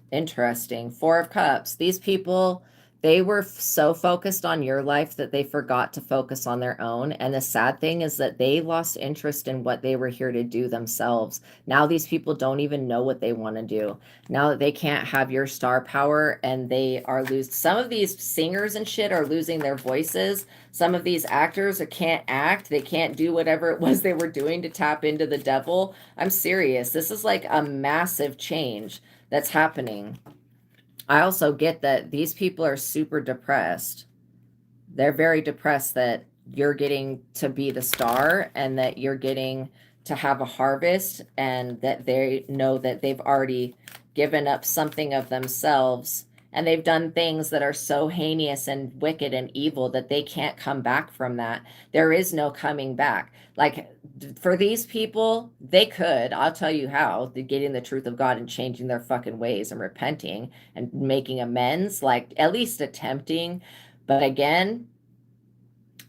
Interesting. Four of Cups. These people, they were so focused on your life that they forgot to focus on their own. And the sad thing is that they lost interest in what they were here to do themselves. Now these people don't even know what they want to do. Now that they can't have your star power, and they are some of these singers and shit are losing their voices. Some of these actors can't act. They can't do whatever it was they were doing to tap into the devil. I'm serious. This is like a massive change that's happening. I also get that these people are super depressed. They're very depressed that you're getting to be the star and that you're getting to have a harvest, and that they know that they've already given up something of themselves and they've done things that are so heinous and wicked and evil that they can't come back from that. There is no coming back. Like for these people, they could, I'll tell you how, getting the truth of God and changing their fucking ways and repenting and making amends, like at least attempting. But again,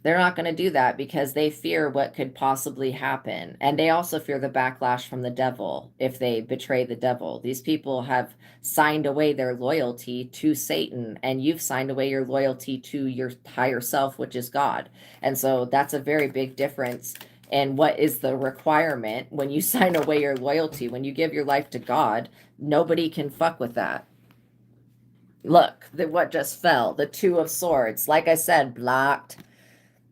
they're not going to do that because they fear what could possibly happen. And they also fear the backlash from the devil if they betray the devil. These people have signed away their loyalty to Satan, and you've signed away your loyalty to your higher self, which is God. And so that's a very big difference. And what is the requirement when you sign away your loyalty? When you give your life to God, nobody can fuck with that. Look, what just fell, the Two of Swords. Like I said, blocked.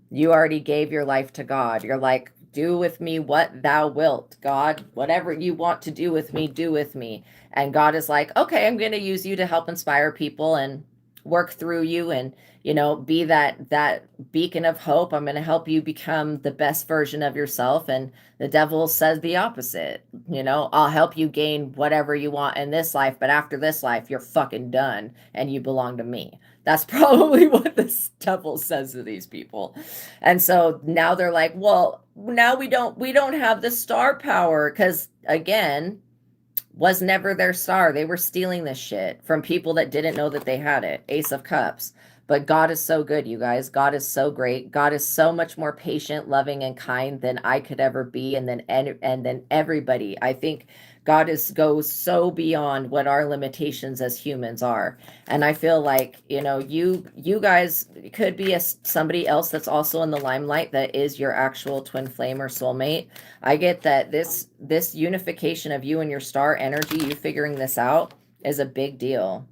You already gave your life to God. You're like, do with me what thou wilt, God. Whatever you want to do with me, do with me. And God is like, okay, I'm going to use you to help inspire people and work through you and, you know, be that beacon of hope. I'm going to help you become the best version of yourself. And the devil says the opposite. You know, I'll help you gain whatever you want in this life, but after this life, you're fucking done and you belong to me. That's probably what the devil says to these people. And so now they're like, well, now we don't have the star power, because again, was never their star. They were stealing this shit from people that didn't know that they had it. Ace of Cups. But God is so good, you guys. God is so great. God is so much more patient, loving, and kind than I could ever be, and then everybody. I think God goes so beyond what our limitations as humans are. And I feel like, you know, you guys could be somebody else that's also in the limelight that is your actual twin flame or soulmate. I get that this unification of you and your star energy, you figuring this out, is a big deal.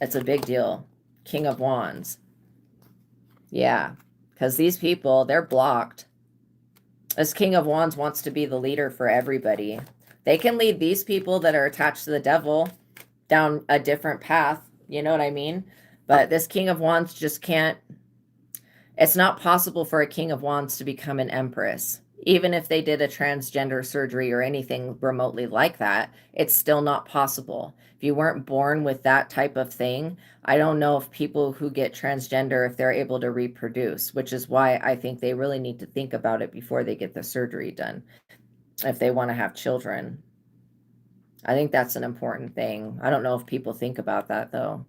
It's a big deal. King of Wands. Yeah, because these people, they're blocked. This King of Wands wants to be the leader for everybody. They can lead these people that are attached to the devil down a different path. You know what I mean? But this King of Wands just can't. It's not possible for a King of Wands to become an empress. Even if they did a transgender surgery or anything remotely like that, it's still not possible. If you weren't born with that type of thing, I don't know if people who get transgender, if they're able to reproduce, which is why I think they really need to think about it before they get the surgery done, if they want to have children. I think that's an important thing. I don't know if people think about that, though.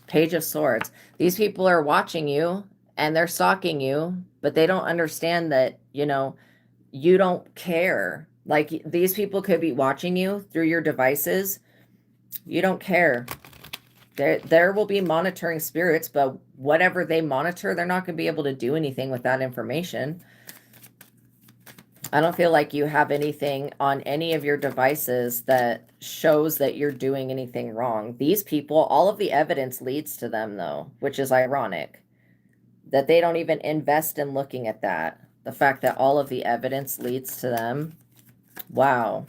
Page of Swords. These people are watching you and they're stalking you, but they don't understand that, you know, you don't care. Like, these people could be watching you through your devices. You don't care. There will be monitoring spirits, but whatever they monitor, they're not going to be able to do anything with that information. I don't feel like you have anything on any of your devices that shows that you're doing anything wrong. These people, all of the evidence leads to them, though, which is ironic that they don't even invest in looking at that. The fact that all of the evidence leads to them. Wow.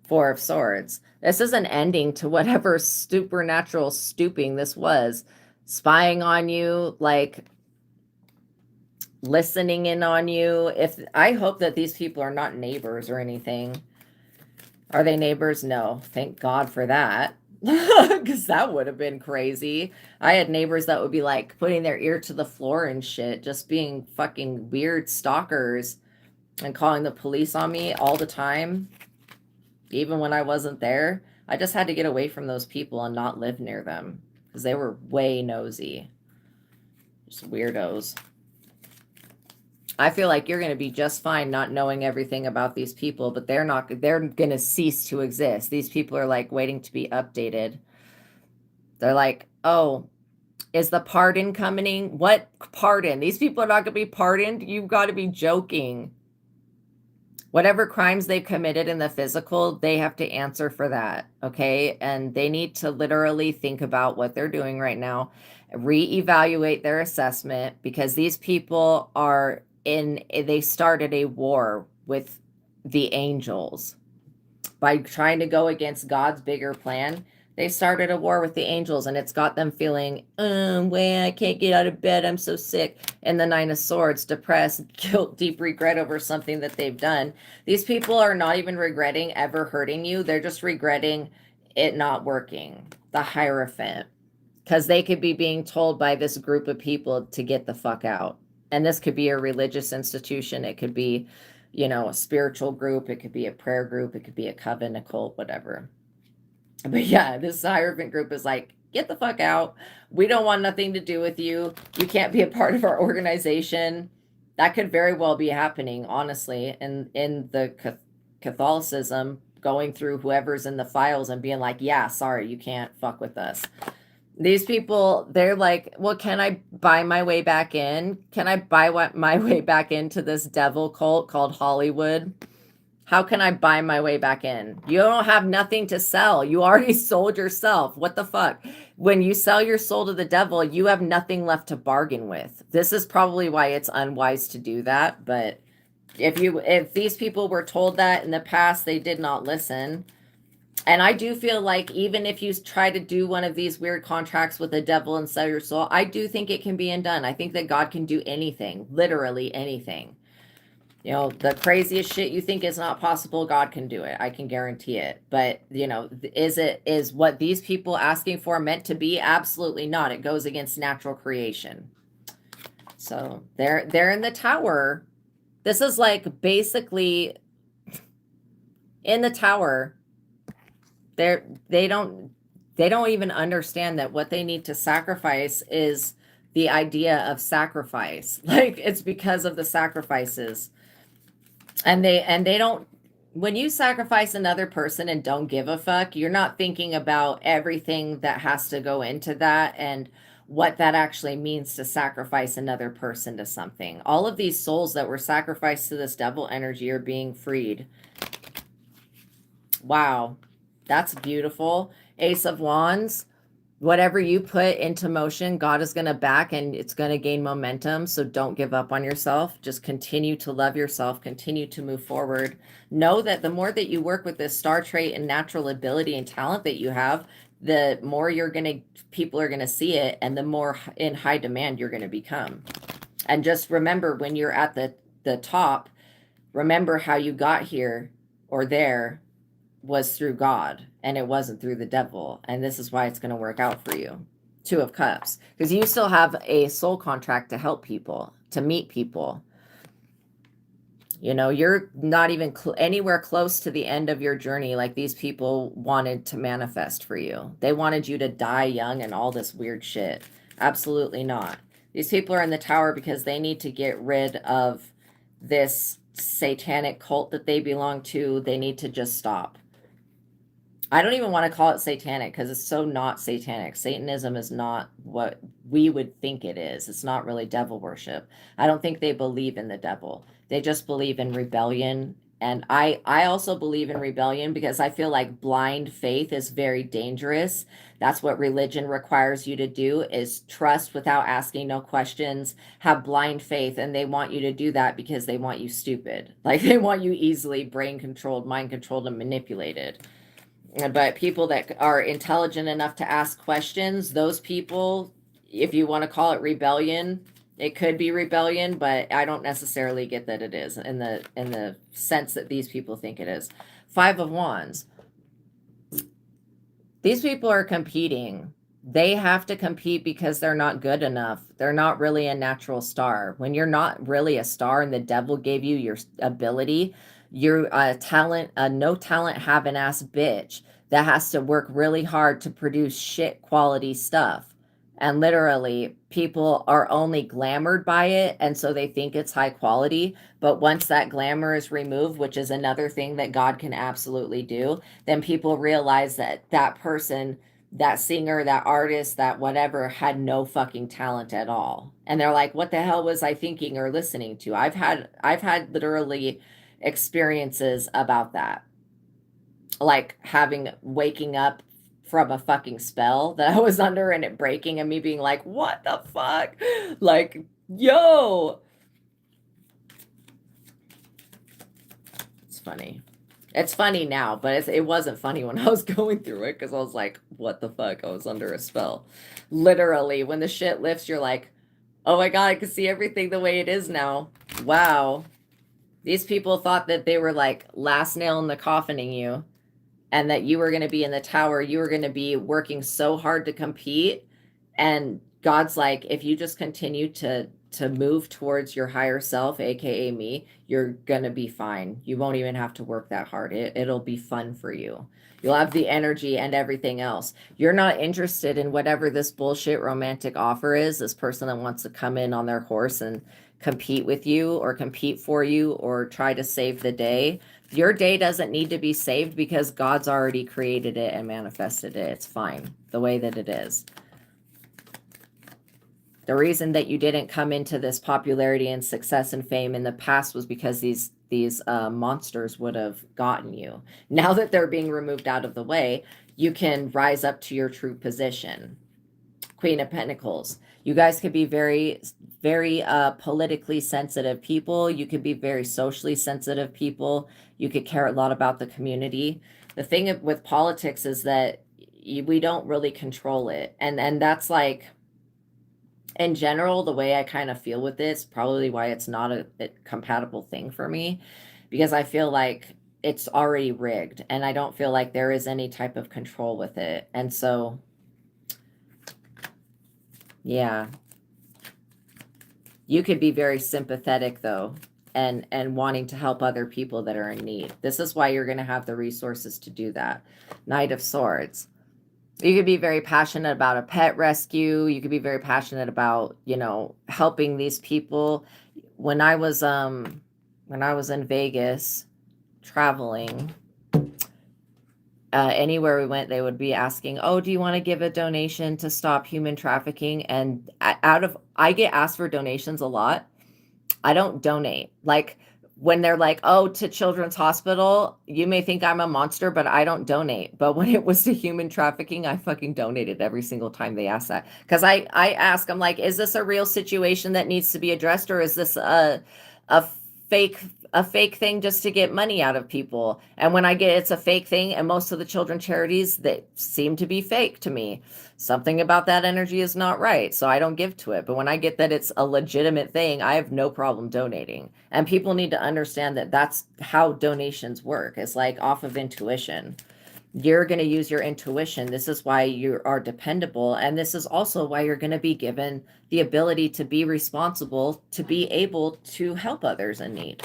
Four of Swords. This is an ending to whatever supernatural stooping this was. Spying on you, like listening in on you. If I hope that these people are not neighbors or anything. Are they neighbors? No. Thank God for that. Because that would have been crazy. I had neighbors that would be like putting their ear to the floor and shit, just being fucking weird stalkers and calling the police on me all the time, even when I wasn't there. I just had to get away from those people and not live near them because they were way nosy. Just weirdos. I feel like you're going to be just fine not knowing everything about these people, but they're going to cease to exist. These people are like waiting to be updated. They're like, oh, is the pardon coming? What pardon? These people are not going to be pardoned? You've got to be joking. Whatever crimes they've committed in the physical, they have to answer for that, okay? And they need to literally think about what they're doing right now, reevaluate their assessment, because these people are they started a war with the angels by trying to go against God's bigger plan. They started a war with the angels, and it's got them feeling, well, I can't get out of bed, I'm so sick. And the Nine of Swords, depressed, guilt, deep regret over something that they've done. These people are not even regretting ever hurting you. They're just regretting it not working. The Hierophant. Because they could be being told by this group of people to get the fuck out. And this could be a religious institution. It could be, you know, a spiritual group. It could be a prayer group. It could be a coven, a cult, whatever. But yeah, this Hierophant group is like, get the fuck out. We don't want nothing to do with you. You can't be a part of our organization. That could very well be happening, honestly, in the Catholicism, going through whoever's in the files and being like, yeah, sorry, you can't fuck with us. These people, they're like, well, can I buy my way back in? Can I buy my way back into this devil cult called Hollywood? How can I buy my way back in? You don't have nothing to sell. You already sold yourself. What the fuck? When you sell your soul to the devil, you have nothing left to bargain with. This is probably why it's unwise to do that. But if these people were told that in the past, they did not listen. And I do feel like even if you try to do one of these weird contracts with the devil and sell your soul, I do think it can be undone. I think that God can do anything, literally anything. You know, the craziest shit you think is not possible, God can do it. I can guarantee it. But, you know, is what these people asking for meant to be? Absolutely not. It goes against natural creation. So they're in the tower. This is like basically in the tower. They don't even understand that what they need to sacrifice is the idea of sacrifice. Like, it's because of the sacrifices. And they don't, when you sacrifice another person and don't give a fuck, you're not thinking about everything that has to go into that and what that actually means to sacrifice another person to something. All of these souls that were sacrificed to this devil energy are being freed. Wow. That's beautiful. Ace of Wands. Whatever you put into motion, God is going to back and it's going to gain momentum. So don't give up on yourself. Just continue to love yourself. Continue to move forward. Know that the more that you work with this star trait and natural ability and talent that you have, the more people are going to see it, and the more in high demand you're going to become. And just remember, when you're at the top, remember how you got here or there was through God, and it wasn't through the devil. And this is why it's going to work out for you. Two of Cups, because you still have a soul contract to help people, to meet people. You know, you're not even anywhere close to the end of your journey like these people wanted to manifest for you. They wanted you to die young and all this weird shit. Absolutely not. These people are in the tower because they need to get rid of this satanic cult that they belong to. They need to just stop. I don't even want to call it satanic because it's so not satanic. Satanism is not what we would think it is. It's not really devil worship. I don't think they believe in the devil. They just believe in rebellion. And I also believe in rebellion because I feel like blind faith is very dangerous. That's what religion requires you to do, is trust without asking no questions, have blind faith. And they want you to do that because they want you stupid. Like, they want you easily brain controlled, mind controlled, and manipulated. But people that are intelligent enough to ask questions, those people, if you want to call it rebellion, it could be rebellion, but I don't necessarily get that it is in the sense that these people think it is. Five of Wands. These people are competing. They have to compete because they're not good enough. They're not really a natural star. When you're not really a star and the devil gave you your ability, you're a no talent having ass bitch that has to work really hard to produce shit quality stuff. And literally, people are only glamored by it, and so they think it's high quality. But once that glamour is removed, which is another thing that God can absolutely do, then people realize that that person, that singer, that artist, that whatever, had no fucking talent at all. And they're like, what the hell was I thinking or listening to? I've had literally experiences about that, like waking up from a fucking spell that I was under and it breaking and me being like, what the fuck? Like, yo. It's funny. It's funny now, but it wasn't funny when I was going through it because I was like, what the fuck? I was under a spell. Literally, when the shit lifts, you're like, oh my God, I can see everything the way it is now. Wow. These people thought that they were like last nail in the coffining you. and that you were going to be in the tower, you were going to be working so hard to compete. And God's like, if you just continue to move towards your higher self, aka me, you're going to be fine. You won't even have to work that hard. It'll be fun for you. You'll have the energy and everything else. You're not interested in whatever this bullshit romantic offer is, this person that wants to come in on their horse and compete with you or compete for you or try to save the day. Your day doesn't need to be saved because God's already created it and manifested it. It's fine the way that it is. The reason that you didn't come into this popularity and success and fame in the past was because these monsters would have gotten you. Now that they're being removed out of the way, you can rise up to your true position. Queen of Pentacles. You guys could be very, very politically sensitive people. You could be very socially sensitive people. You could care a lot about the community. The thing with politics is that we don't really control it. And that's like, in general, the way I kind of feel with this, probably why it's not a compatible thing for me, because I feel like it's already rigged and I don't feel like there is any type of control with it. And so, yeah, you could be very sympathetic though, and wanting to help other people that are in need. This is why you're going to have the resources to do that. Knight of Swords. You could be very passionate about a pet rescue. You could be very passionate about, you know, helping these people. When I was in Vegas traveling, anywhere we went, they would be asking, "Oh, do you want to give a donation to stop human trafficking?" And I get asked for donations a lot. I don't donate. Like, when they're like, "Oh, to Children's Hospital," you may think I'm a monster, but I don't donate. But when it was to human trafficking, I fucking donated every single time they asked that. Because I ask, I'm like, is this a real situation that needs to be addressed, or is this a fake thing just to get money out of people? And when I get it's a fake thing, and most of the children charities, they seem to be fake to me. Something about that energy is not right, so I don't give to it. But when I get that it's a legitimate thing, I have no problem donating. And people need to understand that that's how donations work. It's like off of intuition. You're going to use your intuition. This is why you are dependable. And this is also why you're going to be given the ability to be responsible, to be able to help others in need.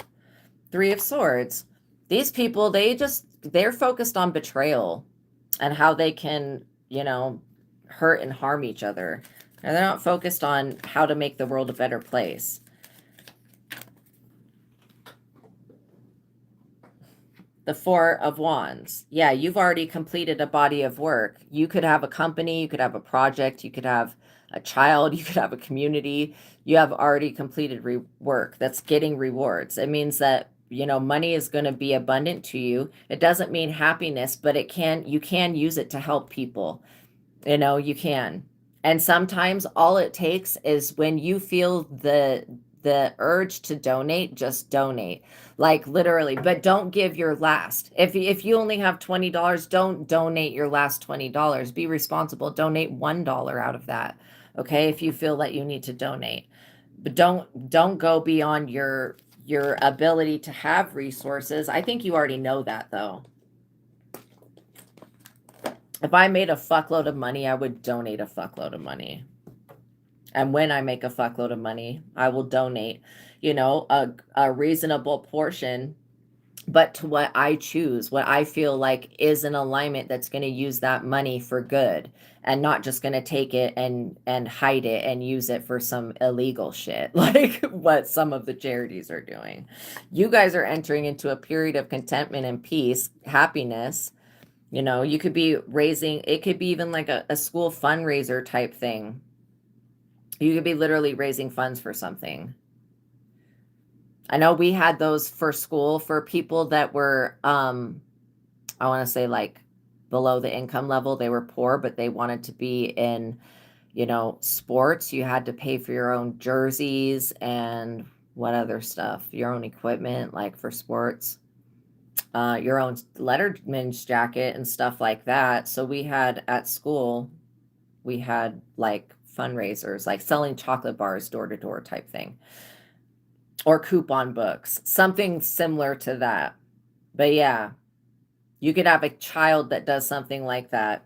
Three of Swords. These people, they're focused on betrayal and how they can, you know, hurt and harm each other. And they're not focused on how to make the world a better place. The Four of Wands. Yeah, you've already completed a body of work. You could have a company, you could have a project, you could have a child, you could have a community. You have already completed work that's getting rewards. It means that, you know, money is going to be abundant to you. It doesn't mean happiness, but you can use it to help people. You know, you can. And sometimes all it takes is when you feel the urge to donate, just donate. Like literally, but don't give your last. If you only have $20, don't donate your last $20. Be responsible. Donate $1 out of that. Okay? If you feel that you need to donate. But don't go beyond your ability to have resources. I think you already know that though. If I made a fuckload of money, I would donate a fuckload of money. And when I make a fuckload of money, I will donate, you know, a reasonable portion, but to what I choose, what I feel like is an alignment that's going to use that money for good and not just going to take it and hide it and use it for some illegal shit like what some of the charities are doing. You guys are entering into a period of contentment and peace, happiness. You know, you could be raising, it could be even like a school fundraiser type thing. You could be literally raising funds for something. I know we had those for school for people that were, I want to say like below the income level. They were poor, but they wanted to be in, you know, sports. You had to pay for your own jerseys and what other stuff, your own equipment, like for sports, your own letterman's jacket and stuff like that. So we had at school, we had like fundraisers, like selling chocolate bars door to door type thing, or coupon books, something similar to that. But yeah, You could have a child that does something like that.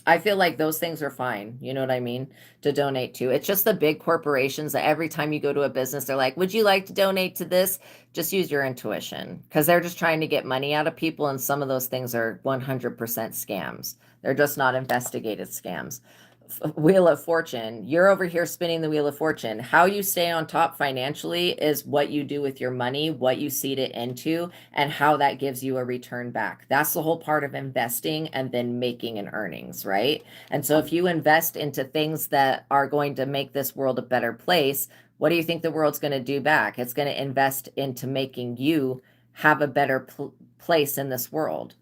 I feel like those things are fine. You know what I mean? To donate to. It's just the big corporations that every time you go to a business, they're like, would you like to donate to this? Just use your intuition because they're just trying to get money out of people. And some of those things are 100% scams. They're just not investigated scams. Wheel of Fortune. You're over here spinning the Wheel of Fortune. How you stay on top financially is what you do with your money, what you seed it into, and how that gives you a return back. That's the whole part of investing and then making an earnings, right? And so if you invest into things that are going to make this world a better place, what do you think the world's going to do back? It's going to invest into making you have a better place in this world,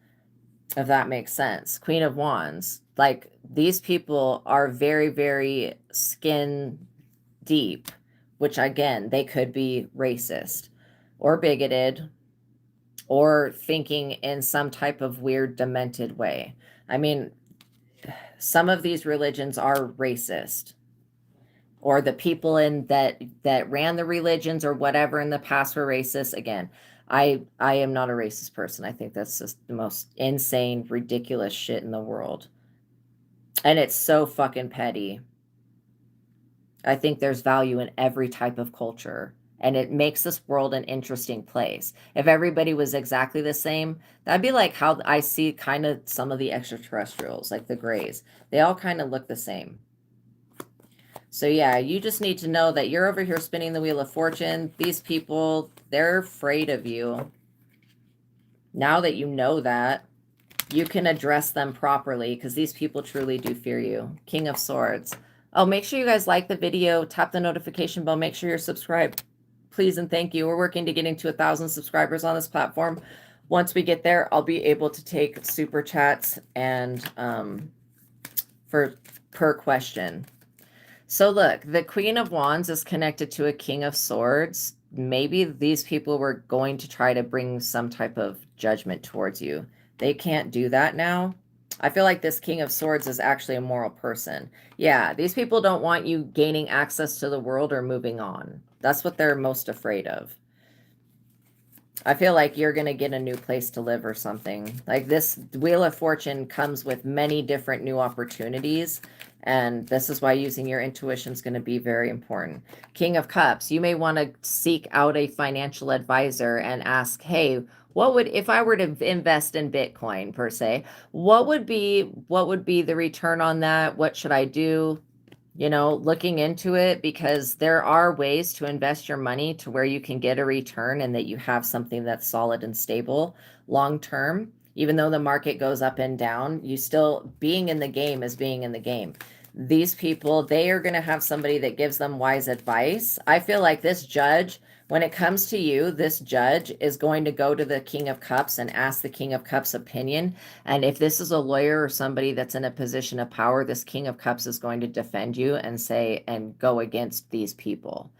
if that makes sense. Queen of Wands. Like, these people are very, very skin deep, which again, they could be racist or bigoted or thinking in some type of weird, demented way. I mean, some of these religions are racist, or the people in that ran the religions or whatever in the past were racist. Again, I am not a racist person. I think that's just the most insane, ridiculous shit in the world. And it's so fucking petty. I think there's value in every type of culture, and it makes this world an interesting place. If everybody was exactly the same, that'd be like how I see kind of some of the extraterrestrials, like the Greys. They all kind of look the same. So yeah, you just need to know that you're over here spinning the Wheel of Fortune. These people, they're afraid of you. Now that you know that, you can address them properly because these people truly do fear you. King of Swords. Oh, make sure you guys like the video, tap the notification bell, make sure you're subscribed. Please and thank you. We're working to getting to 1,000 subscribers on this platform. Once we get there, I'll be able to take super chats and for per question. So look, the Queen of Wands is connected to a King of Swords. Maybe these people were going to try to bring some type of judgment towards you. They can't do that now. I feel like this King of Swords is actually a moral person. Yeah, these people don't want you gaining access to the world or moving on. That's what they're most afraid of. I feel like you're going to get a new place to live or something. Like, this Wheel of Fortune comes with many different new opportunities. And this is why using your intuition is going to be very important. King of Cups. You may want to seek out a financial advisor and ask, hey, what would, if I were to invest in Bitcoin per se, what would be the return on that? What should I do? You know, looking into it, because there are ways to invest your money to where you can get a return and that you have something that's solid and stable long term. Even though the market goes up and down, you still, being in the game is being in the game. These people, they are going to have somebody that gives them wise advice. I feel like this judge, when it comes to you, this judge is going to go to the King of Cups and ask the King of Cups opinion. And if this is a lawyer or somebody that's in a position of power, this King of Cups is going to defend you and say, and go against these people.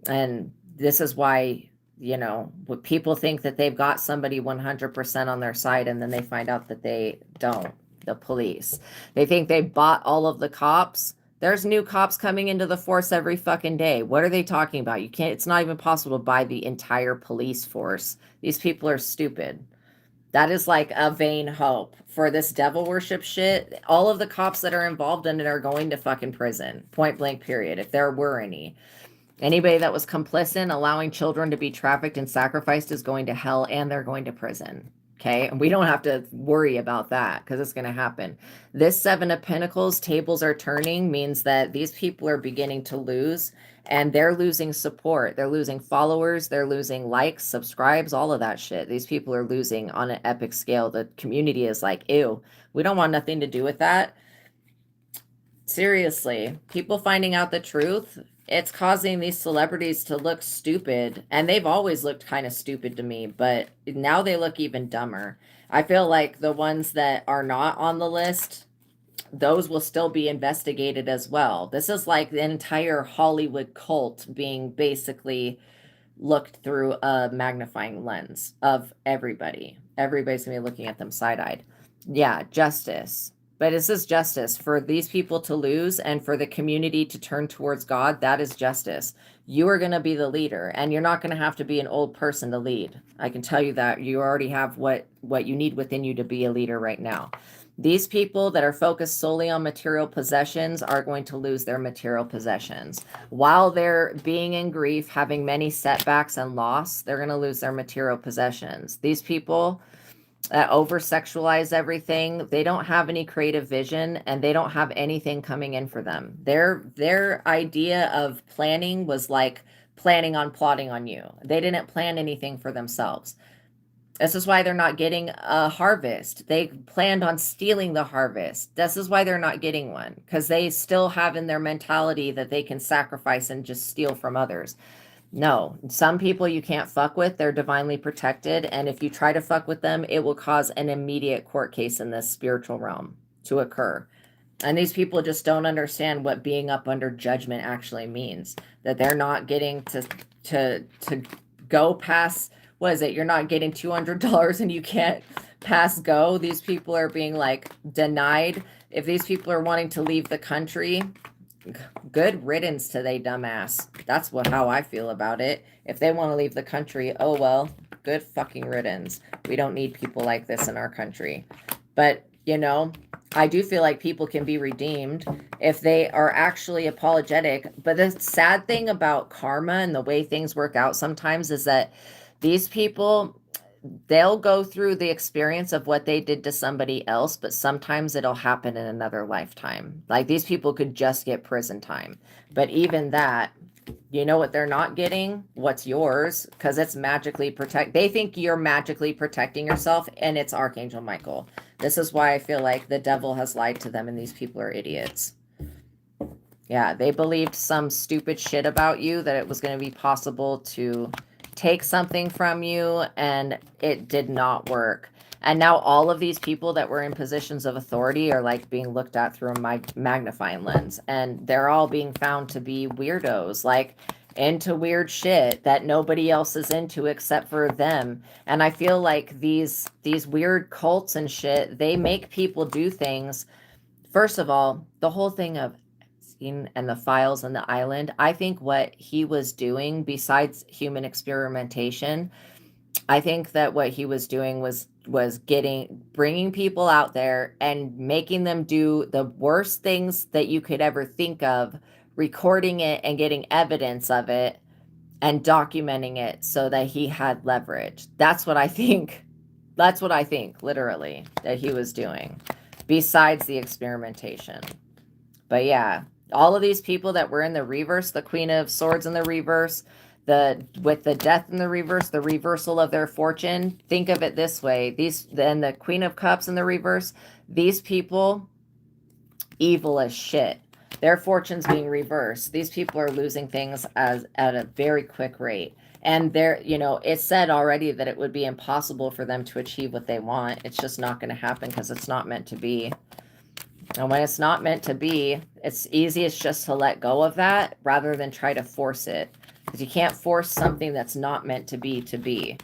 And this is why, you know, people think that they've got somebody 100% on their side, and then they find out that they don't. The police, they think they bought all of the cops. There's new cops coming into the force every fucking day. What are they talking about? You can't, it's not even possible to buy the entire police force. These people are stupid. That is like a vain hope for this devil worship shit. All of the cops that are involved in it are going to fucking prison. Point blank, period. If there were any. Anybody that was complicit in allowing children to be trafficked and sacrificed is going to hell, and they're going to prison. Okay, and we don't have to worry about that because it's going to happen. This Seven of Pentacles, tables are turning, means that these people are beginning to lose, and they're losing support. They're losing followers. They're losing likes, subscribes, all of that shit. These people are losing on an epic scale. The community is like, ew, we don't want nothing to do with that. Seriously, people finding out the truth, it's causing these celebrities to look stupid. And they've always looked kind of stupid to me, but now they look even dumber. I feel like the ones that are not on the list, those will still be investigated as well. This is like the entire Hollywood cult being basically looked through a magnifying lens of everybody. Everybody's gonna be looking at them side-eyed. Yeah, justice. But this is justice for these people to lose and for the community to turn towards God. That is justice. You are going to be the leader, and you're not going to have to be an old person to lead. I can tell you that you already have what you need within you to be a leader right now. These people that are focused solely on material possessions are going to lose their material possessions. While they're being in grief, having many setbacks and loss, they're going to lose their material possessions. These people that over sexualize everything, they don't have any creative vision, and they don't have anything coming in for them. Their idea of planning was like planning on plotting on you. They didn't plan anything for themselves. This is why they're not getting a harvest. They planned on stealing the harvest. This is why they're not getting one, because they still have in their mentality that they can sacrifice and just steal from others. No, some people you can't fuck with. They're divinely protected. And if you try to fuck with them, it will cause an immediate court case in this spiritual realm to occur. And these people just don't understand what being up under judgment actually means. That they're not getting to go past, what is it? You're not getting $200 and you can't pass go. These people are being like denied. If these people are wanting to leave the country, good riddance to they dumbass. That's how I feel about it. If they want to leave the country, oh well, good fucking riddance. We don't need people like this in our country. But, you know, I do feel like people can be redeemed if they are actually apologetic. But the sad thing about karma and the way things work out sometimes is that these people, they'll go through the experience of what they did to somebody else, but sometimes it'll happen in another lifetime. Like these people could just get prison time. But even that, you know what they're not getting? What's yours, because it's magically they think you're magically protecting yourself, and it's Archangel Michael. This is why I feel like the devil has lied to them and these people are idiots. Yeah, they believed some stupid shit about you, that it was going to be possible to take something from you, and it did not work. And now all of these people that were in positions of authority are like being looked at through a magnifying lens, and they're all being found to be weirdos, like into weird shit that nobody else is into except for them. And I feel like these weird cults and shit, they make people do things. First of all, the whole thing of and the files on the island, I think what he was doing, besides human experimentation, I think that what he was doing was bringing people out there and making them do the worst things that you could ever think of, recording it and getting evidence of it and documenting it so that he had leverage. That's what I think. That's what I think, literally, that he was doing, besides the experimentation. But yeah, all of these people that were in the reverse, the Queen of Swords in the reverse, with the Death in the reverse, the reversal of their fortune. Think of it this way: then the Queen of Cups in the reverse. These people, evil as shit. Their fortunes being reversed. These people are losing things at a very quick rate. And it's said already that it would be impossible for them to achieve what they want. It's just not going to happen because it's not meant to be. And when it's not meant to be, it's easiest just to let go of that rather than try to force it. Because you can't force something that's not meant to be to be.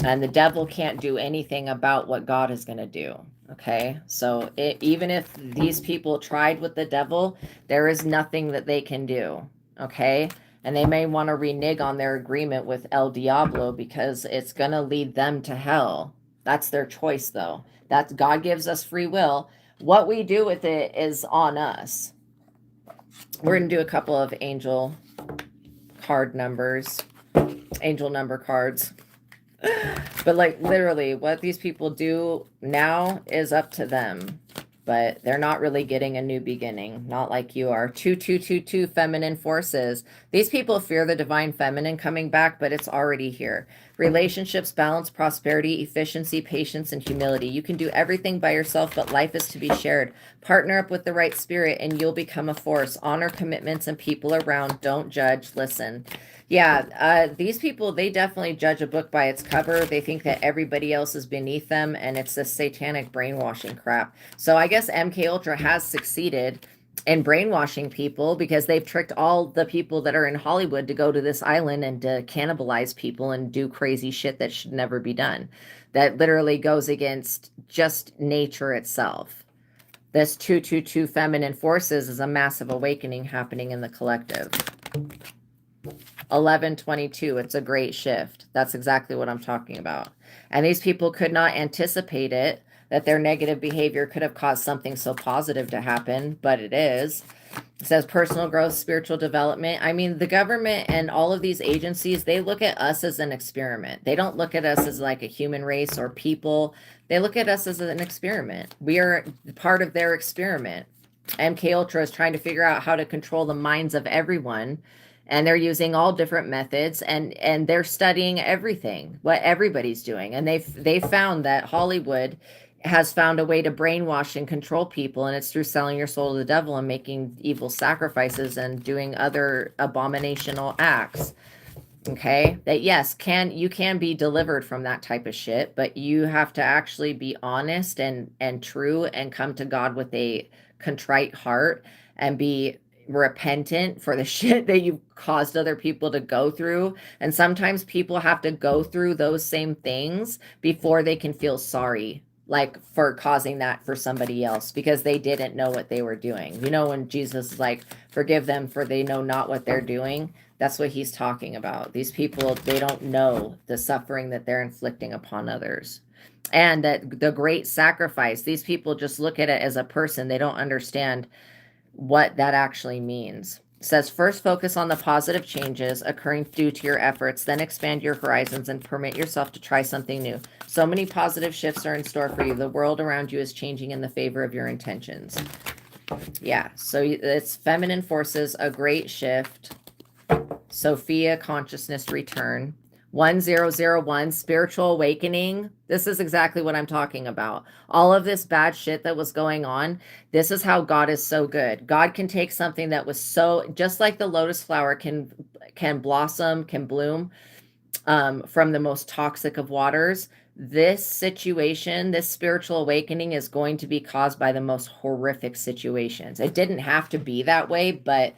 And the devil can't do anything about what God is going to do. Okay? So even if these people tried with the devil, there is nothing that they can do. Okay? And they may want to renege on their agreement with El Diablo because it's going to lead them to hell. That's their choice, though. God gives us free will. What we do with it is on us. We're going to do a couple of angel card numbers, angel number cards. But like literally what these people do now is up to them. But they're not really getting a new beginning. Not like you are. 2222 feminine forces. These people fear the divine feminine coming back, but it's already here. Relationships, balance, prosperity, efficiency, patience, and humility. You can do everything by yourself, but life is to be shared. Partner up with the right spirit and you'll become a force. Honor commitments and people around. Don't judge. Listen. Yeah, these people, they definitely judge a book by its cover. They think that everybody else is beneath them, and it's this satanic brainwashing crap. So I guess MK Ultra has succeeded in brainwashing people because they've tricked all the people that are in Hollywood to go to this island and to cannibalize people and do crazy shit that should never be done. That literally goes against just nature itself. This 222 feminine forces is a massive awakening happening in the collective. 1122, it's a great shift. That's exactly what I'm talking about. And these people could not anticipate it, that their negative behavior could have caused something so positive to happen, but it is. It says personal growth, spiritual development. I mean, the government and all of these agencies, they look at us as an experiment. They don't look at us as like a human race or people. They look at us as an experiment. We are part of their experiment. MK Ultra is trying to figure out how to control the minds of everyone, and they're using all different methods, and they're studying everything, what everybody's doing. And they found that Hollywood has found a way to brainwash and control people, and it's through selling your soul to the devil and making evil sacrifices and doing other abominational acts. Okay, that yes, you can be delivered from that type of shit, but you have to actually be honest and true and come to God with a contrite heart and be repentant for the shit that you've caused other people to go through. And sometimes people have to go through those same things before they can feel sorry, like for causing that for somebody else, because they didn't know what they were doing. You know, when Jesus is like, forgive them for they know not what they're doing. That's what he's talking about. These people, they don't know the suffering that they're inflicting upon others. And that the great sacrifice, these people just look at it as a person. They don't understand what that actually means. It says, first focus on the positive changes occurring due to your efforts, then expand your horizons and permit yourself to try something new. So many positive shifts are in store for you. The world around you is changing in the favor of your intentions. Yeah, so it's feminine forces, a great shift. Sophia consciousness return. 1001 spiritual awakening. This is exactly what I'm talking about. All of this bad shit that was going on, this is how God is so good. God can take something that was so, just like the lotus flower can blossom, can bloom from the most toxic of waters. This situation, this spiritual awakening is going to be caused by the most horrific situations. It didn't have to be that way, but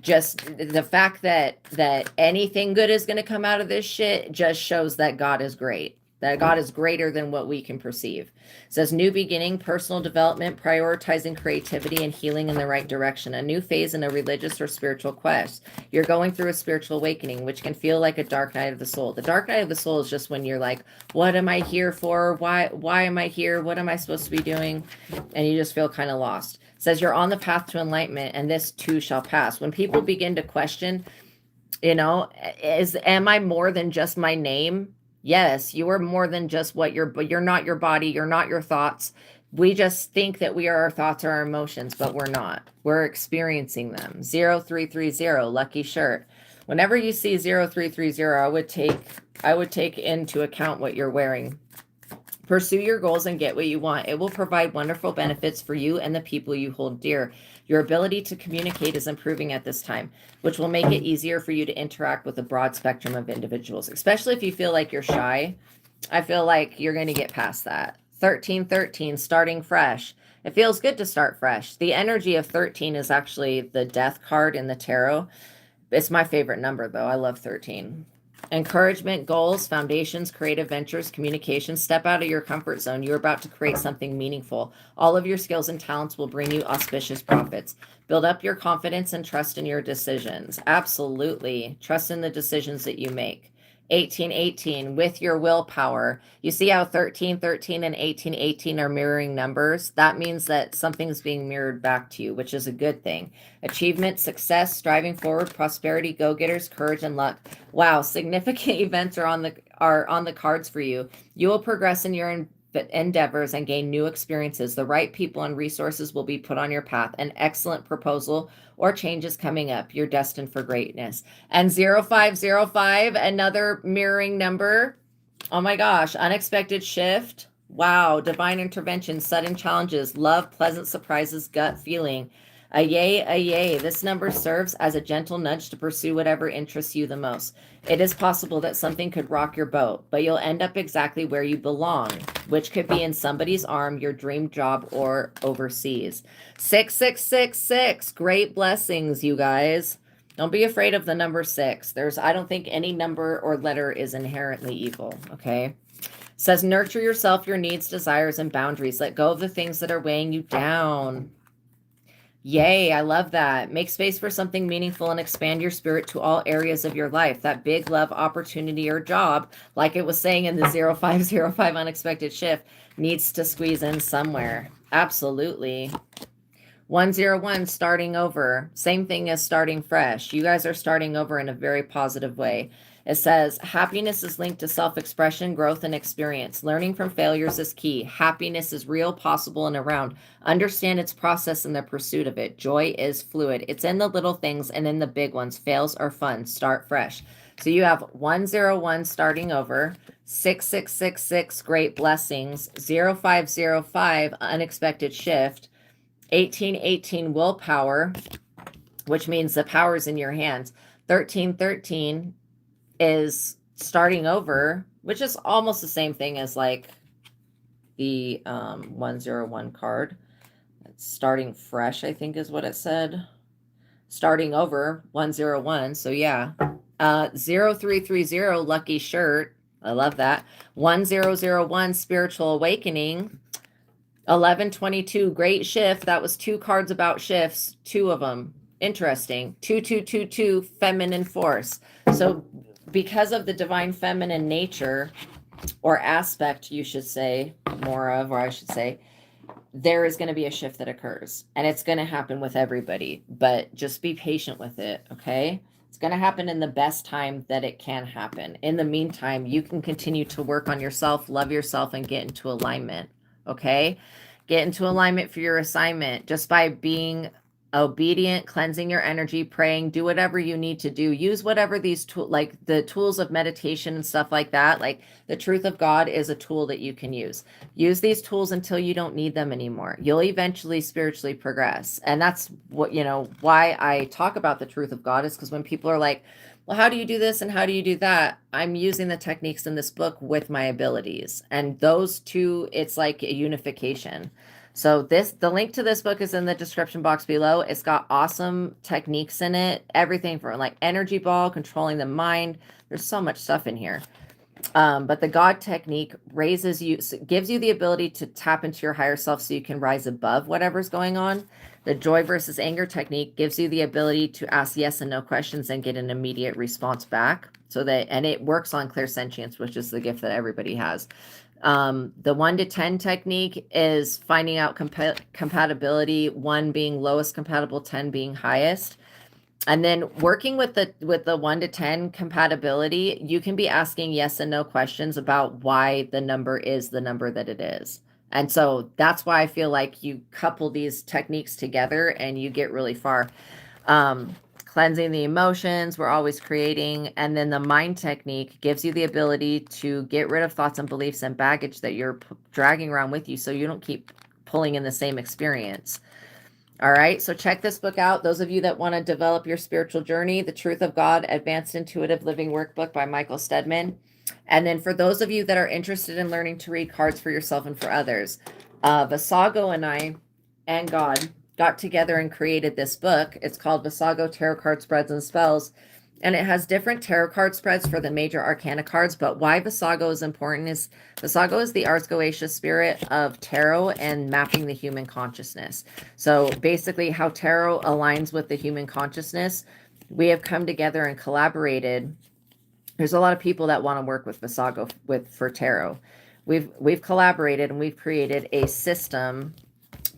just the fact that anything good is going to come out of this shit just shows that God is great, that God is greater than what we can perceive. It says new beginning, personal development, prioritizing creativity and healing in the right direction, a new phase in a religious or spiritual quest. You're going through a spiritual awakening, which can feel like a dark night of the soul. The dark night of the soul is just when you're like, what am I here for? Why am I here? What am I supposed to be doing? And you just feel kind of lost. Says you're on the path to enlightenment, and this too shall pass. When people begin to question, you know, am I more than just my name? Yes, you are more than just what but you're not your body, you're not your thoughts. We just think that we are our thoughts or our emotions, but we're not. We're experiencing them. 0330, lucky shirt. Whenever you see 0330, I would take into account what you're wearing. Pursue your goals and get what you want. It will provide wonderful benefits for you and the people you hold dear. Your ability to communicate is improving at this time, which will make it easier for you to interact with a broad spectrum of individuals, especially if you feel like you're shy. I feel like you're going to get past that. 1313, starting fresh. It feels good to start fresh. The energy of 13 is actually the death card in the tarot. It's my favorite number, though. I love 13. Encouragement, goals, foundations, creative ventures, communication. Step out of your comfort zone. You're about to create something meaningful. All of your skills and talents will bring you auspicious profits. Build up your confidence and trust in your decisions. Absolutely. Trust in the decisions that you make. 1818, with your willpower. You see how 1313 and 1818 are mirroring numbers? That means that something's being mirrored back to you, which is a good thing. Achievement, success, striving forward, prosperity, go-getters, courage, and luck. Wow, significant events are on the cards for you. You will progress in your endeavors and gain new experiences. The right people and resources will be put on your path. An excellent proposal or change is coming up. You're destined for greatness. And 0505, another mirroring number. Oh my gosh, unexpected shift. Wow, divine intervention, sudden challenges, love, pleasant surprises, gut feeling. A yay, a yay. This number serves as a gentle nudge to pursue whatever interests you the most. It is possible that something could rock your boat, but you'll end up exactly where you belong, which could be in somebody's arm, your dream job, or overseas. 6666. Great blessings, you guys. Don't be afraid of the number 6. I don't think any number or letter is inherently evil, okay? says, nurture yourself, your needs, desires, and boundaries. Let go of the things that are weighing you down. Yay, I love that. Make space for something meaningful and expand your spirit to all areas of your life. That big love opportunity or job, like it was saying in the 0505 unexpected shift, needs to squeeze in somewhere. Absolutely. 101, starting over. Same thing as starting fresh. You guys are starting over in a very positive way. It says, happiness is linked to self-expression, growth, and experience. Learning from failures is key. Happiness is real, possible, and around. Understand its process in the pursuit of it. Joy is fluid. It's in the little things and in the big ones. Fails are fun. Start fresh. So you have 101, starting over, 6666, great blessings, 0505, unexpected shift, 1818, willpower, which means the power's in your hands. 1313 is starting over, which is almost the same thing as like the 101 card. It's starting fresh, I think is what it said. Starting over, 101. So yeah. 0330, lucky shirt. I love that. 1001, spiritual awakening. 1122, great shift. That was 2 cards about shifts, 2 of them. Interesting. 2222, feminine force. So because of the divine feminine nature or aspect, you should say more of, or I should say, there is going to be a shift that occurs, and it's going to happen with everybody, but just be patient with it. Okay. It's going to happen in the best time that it can happen. In the meantime, you can continue to work on yourself, love yourself, and get into alignment. Okay. Get into alignment for your assignment just by being obedient, cleansing your energy, praying, do whatever you need to do. Use whatever these tools, like the tools of meditation and stuff like that. Like the truth of God is a tool that you can use. Use these tools until you don't need them anymore. You'll eventually spiritually progress. And that's what, why I talk about the truth of God, is because when people are like, well, how do you do this and how do you do that? I'm using the techniques in this book with my abilities. And those two, it's like a unification. So the link to this book is in the description box below. It's got awesome techniques in it. Everything from like energy ball, controlling the mind. There's so much stuff in here. But the God technique raises you, gives you the ability to tap into your higher self so you can rise above whatever's going on. The joy versus anger technique gives you the ability to ask yes and no questions and get an immediate response back. And it works on clairsentience, which is the gift that everybody has. The 1 to 10 technique is finding out compatibility, 1 being lowest compatible, 10 being highest. And then working with the 1 to 10 compatibility, you can be asking yes and no questions about why the number is the number that it is. And so that's why I feel like you couple these techniques together and you get really far. Cleansing the emotions, we're always creating. And then the mind technique gives you the ability to get rid of thoughts and beliefs and baggage that you're dragging around with you so you don't keep pulling in the same experience. All right, so check this book out. Those of you that want to develop your spiritual journey, The Truth of God, Advanced Intuitive Living Workbook by Michael Steadman. And then for those of you that are interested in learning to read cards for yourself and for others, Visago and I and God got together and created this book. It's called Visago Tarot Card Spreads and Spells. And it has different tarot card spreads for the major arcana cards. But why Visago is important is Visago is the Ars Goetia spirit of tarot and mapping the human consciousness. So basically how tarot aligns with the human consciousness, we have come together and collaborated. There's a lot of people that want to work with Visago for tarot. We've collaborated and we've created a system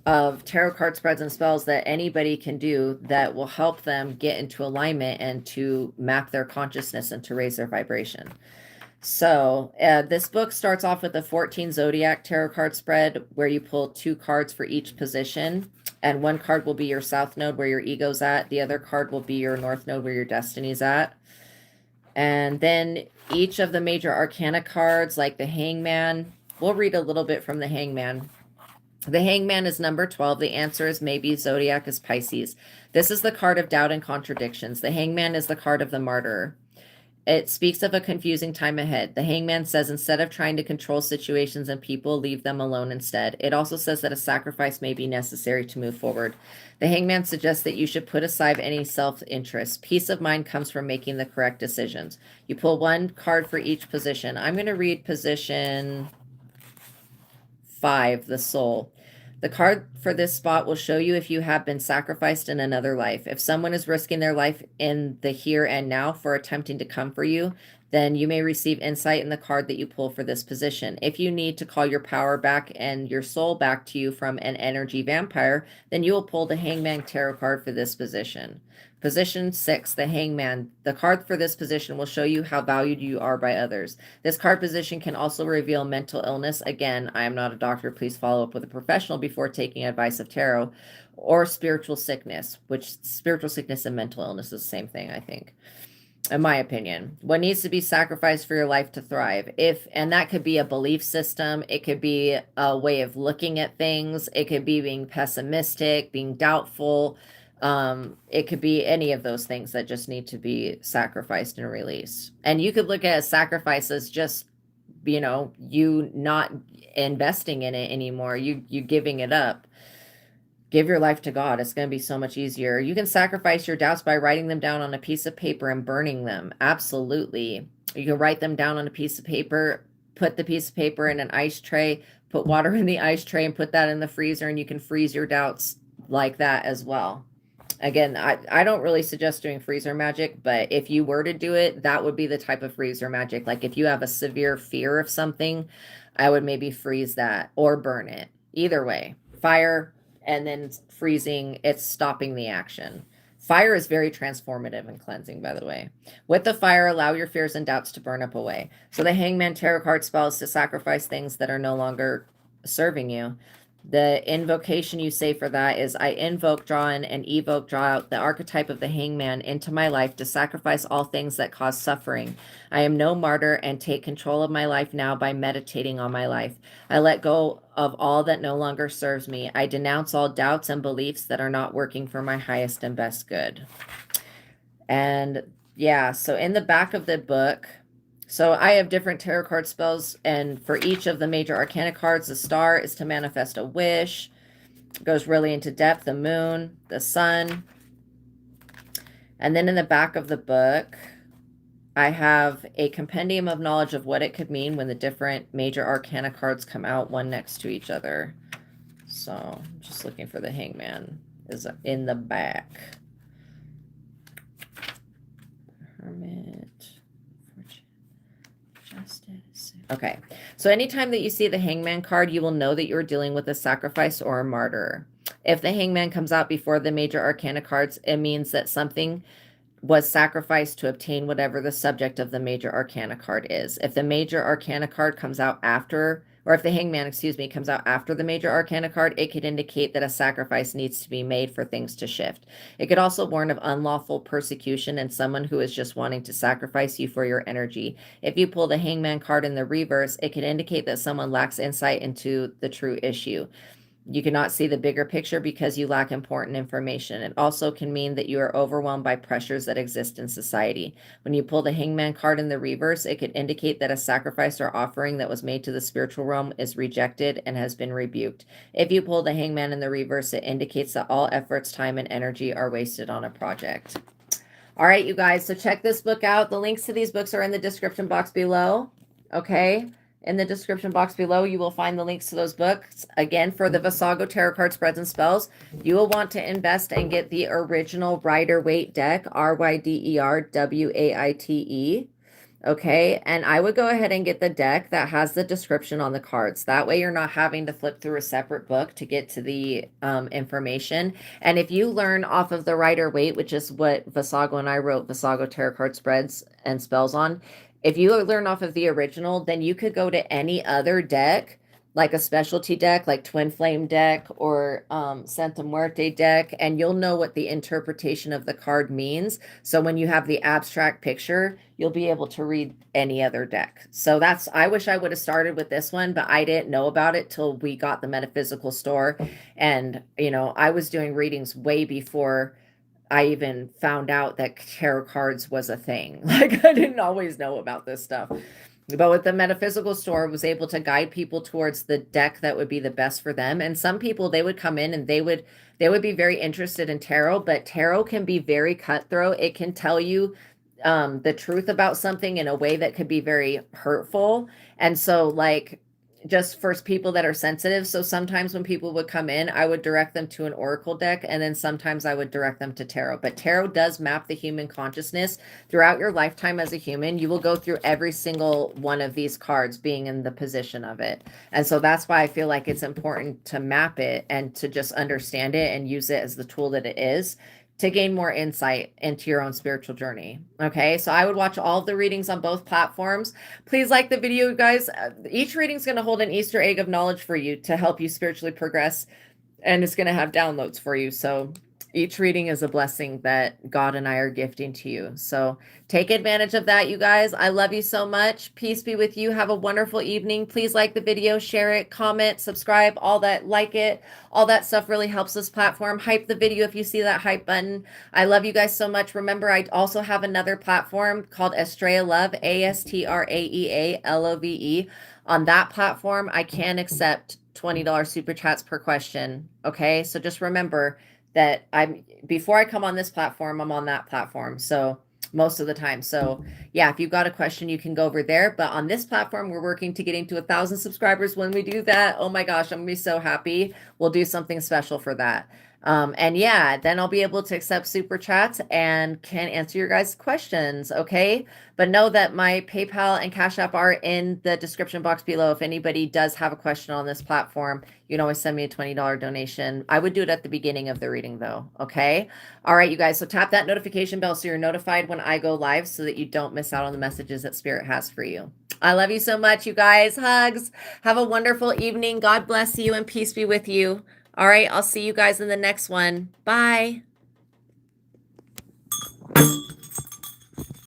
of tarot card spreads and spells that anybody can do that will help them get into alignment and to map their consciousness and to raise their vibration. So this book starts off with a 14 zodiac tarot card spread where you pull 2 cards for each position. And 1 card will be your south node where your ego's at. The other card will be your north node where your destiny's at. And then each of the major arcana cards, like the Hangman, we'll read a little bit from the Hangman. The Hangman is number 12. The answer is maybe. Zodiac is Pisces. This is the card of doubt and contradictions. The Hangman is the card of the martyr. It speaks of a confusing time ahead. The hangman says instead of trying to control situations and people, leave them alone instead. It also says that a sacrifice may be necessary to move forward. The hangman suggests that you should put aside any self-interest. Peace of mind comes from making the correct decisions. You pull one card for each position. I'm going to read position 5, the soul. The card for this spot will show you if you have been sacrificed in another life. If someone is risking their life in the here and now for attempting to come for you, then you may receive insight in the card that you pull for this position. If you need to call your power back and your soul back to you from an energy vampire, then you will pull the Hangman Tarot card for this position. Position 6, the Hangman. The card for this position will show you how valued you are by others. This card position can also reveal mental illness. Again, I am not a doctor. Please follow up with a professional before taking advice of tarot, or spiritual sickness, which spiritual sickness and mental illness is the same thing, I think, in my opinion. What needs to be sacrificed for your life to thrive? And that could be a belief system. It could be a way of looking at things. It could be being pessimistic, being doubtful. It could be any of those things that just need to be sacrificed and released. And you could look at a sacrifice as just, you not investing in it anymore. You giving it up. Give your life to God. It's going to be so much easier. You can sacrifice your doubts by writing them down on a piece of paper and burning them. Absolutely. You can write them down on a piece of paper, put the piece of paper in an ice tray, put water in the ice tray and put that in the freezer, and you can freeze your doubts like that as well. Again, I don't really suggest doing freezer magic, but if you were to do it, that would be the type of freezer magic. Like if you have a severe fear of something, I would maybe freeze that or burn it. Either way, fire and then freezing, it's stopping the action. Fire is very transformative and cleansing, by the way. With the fire, allow your fears and doubts to burn up away. So the Hangman Tarot card spell is to sacrifice things that are no longer serving you. The invocation you say for that is, I invoke, draw in, and evoke, draw out the archetype of the hangman into my life to sacrifice all things that cause suffering. I am no martyr and take control of my life now by meditating on my life. I let go of all that no longer serves me. I denounce all doubts and beliefs that are not working for my highest and best good. And yeah, so in the back of the book, so I have different tarot card spells, and for each of the major arcana cards, the star is to manifest a wish. It goes really into depth. The moon, the sun. And then in the back of the book, I have a compendium of knowledge of what it could mean when the different major arcana cards come out one next to each other. So I'm just looking for the hangman is in the back. Hermit. Okay, so anytime that you see the hangman card, you will know that you're dealing with a sacrifice or a martyr. If the hangman comes out before the major arcana cards, it means that something was sacrificed to obtain whatever the subject of the major arcana card is. If the major arcana card comes out after, or if the hangman, comes out after the major arcana card, it could indicate that a sacrifice needs to be made for things to shift. It could also warn of unlawful persecution and someone who is just wanting to sacrifice you for your energy. If you pull the hangman card in the reverse, it could indicate that someone lacks insight into the true issue. You cannot see the bigger picture because you lack important information. It also can mean that you are overwhelmed by pressures that exist in society. When you pull the hangman card in the reverse, it could indicate that a sacrifice or offering that was made to the spiritual realm is rejected and has been rebuked. If you pull the hangman in the reverse, it indicates that all efforts, time, and energy are wasted on a project. All right, you guys, so check this book out. The links to these books are in the description box below. Okay. In the description box below, you will find the links to those books. Again, for the Visago Tarot Card Spreads and Spells, you will want to invest and get the original Rider-Waite deck, Ryderwaite. Okay, and I would go ahead and get the deck that has the description on the cards. That way you're not having to flip through a separate book to get to the information. And if you learn off of the Rider-Waite, which is what Visago and I wrote Visago Tarot Card Spreads and Spells on, if you learn off of the original, then you could go to any other deck, like a specialty deck, like Twin Flame deck or Santa Muerte deck, and you'll know what the interpretation of the card means. So when you have the abstract picture, you'll be able to read any other deck. So I wish I would have started with this one, but I didn't know about it till we got the metaphysical store. And, I was doing readings way before I even found out that tarot cards was a thing. Like, I didn't always know about this stuff. But with the metaphysical store, I was able to guide people towards the deck that would be the best for them. And some people, they would come in and they would be very interested in tarot, but tarot can be very cutthroat. It can tell you the truth about something in a way that could be very hurtful. And so, like, just for people that are sensitive. So sometimes when people would come in, I would direct them to an oracle deck, and then sometimes I would direct them to tarot. But tarot does map the human consciousness throughout your lifetime as a human. You will go through every single one of these cards being in the position of it. And so that's why I feel like it's important to map it and to just understand it and use it as the tool that it is to gain more insight into your own spiritual journey. Okay, so I would watch all of the readings on both platforms. Please like the video, guys. Each reading is going to hold an Easter egg of knowledge for you to help you spiritually progress, and it's going to have downloads for you. So each reading is a blessing that God and I are gifting to you. So take advantage of that, you guys. I love you so much. Peace be with you. Have a wonderful evening. Please like the video, share it, comment, subscribe, all that, like it. All that stuff really helps this platform. Hype the video if you see that hype button. I love you guys so much. Remember, I also have another platform called Astraea Love, Astraea Love. On that platform, I can accept $20 super chats per question. Okay, so just remember that before I come on this platform, I'm on that platform. So most of the time. So yeah, if you've got a question, you can go over there. But on this platform, we're working to getting to 1,000 subscribers. When we do that, oh my gosh, I'm gonna be so happy. We'll do something special for that. And yeah, then I'll be able to accept super chats and can answer your guys' questions. Okay. But know that my PayPal and Cash App are in the description box below. If anybody does have a question on this platform, you can always send me a $20 donation. I would do it at the beginning of the reading though. Okay. All right, you guys. So tap that notification bell so you're notified when I go live so that you don't miss out on the messages that Spirit has for you. I love you so much, you guys. Hugs. Have a wonderful evening. God bless you and peace be with you. All right, I'll see you guys in the next one. Bye.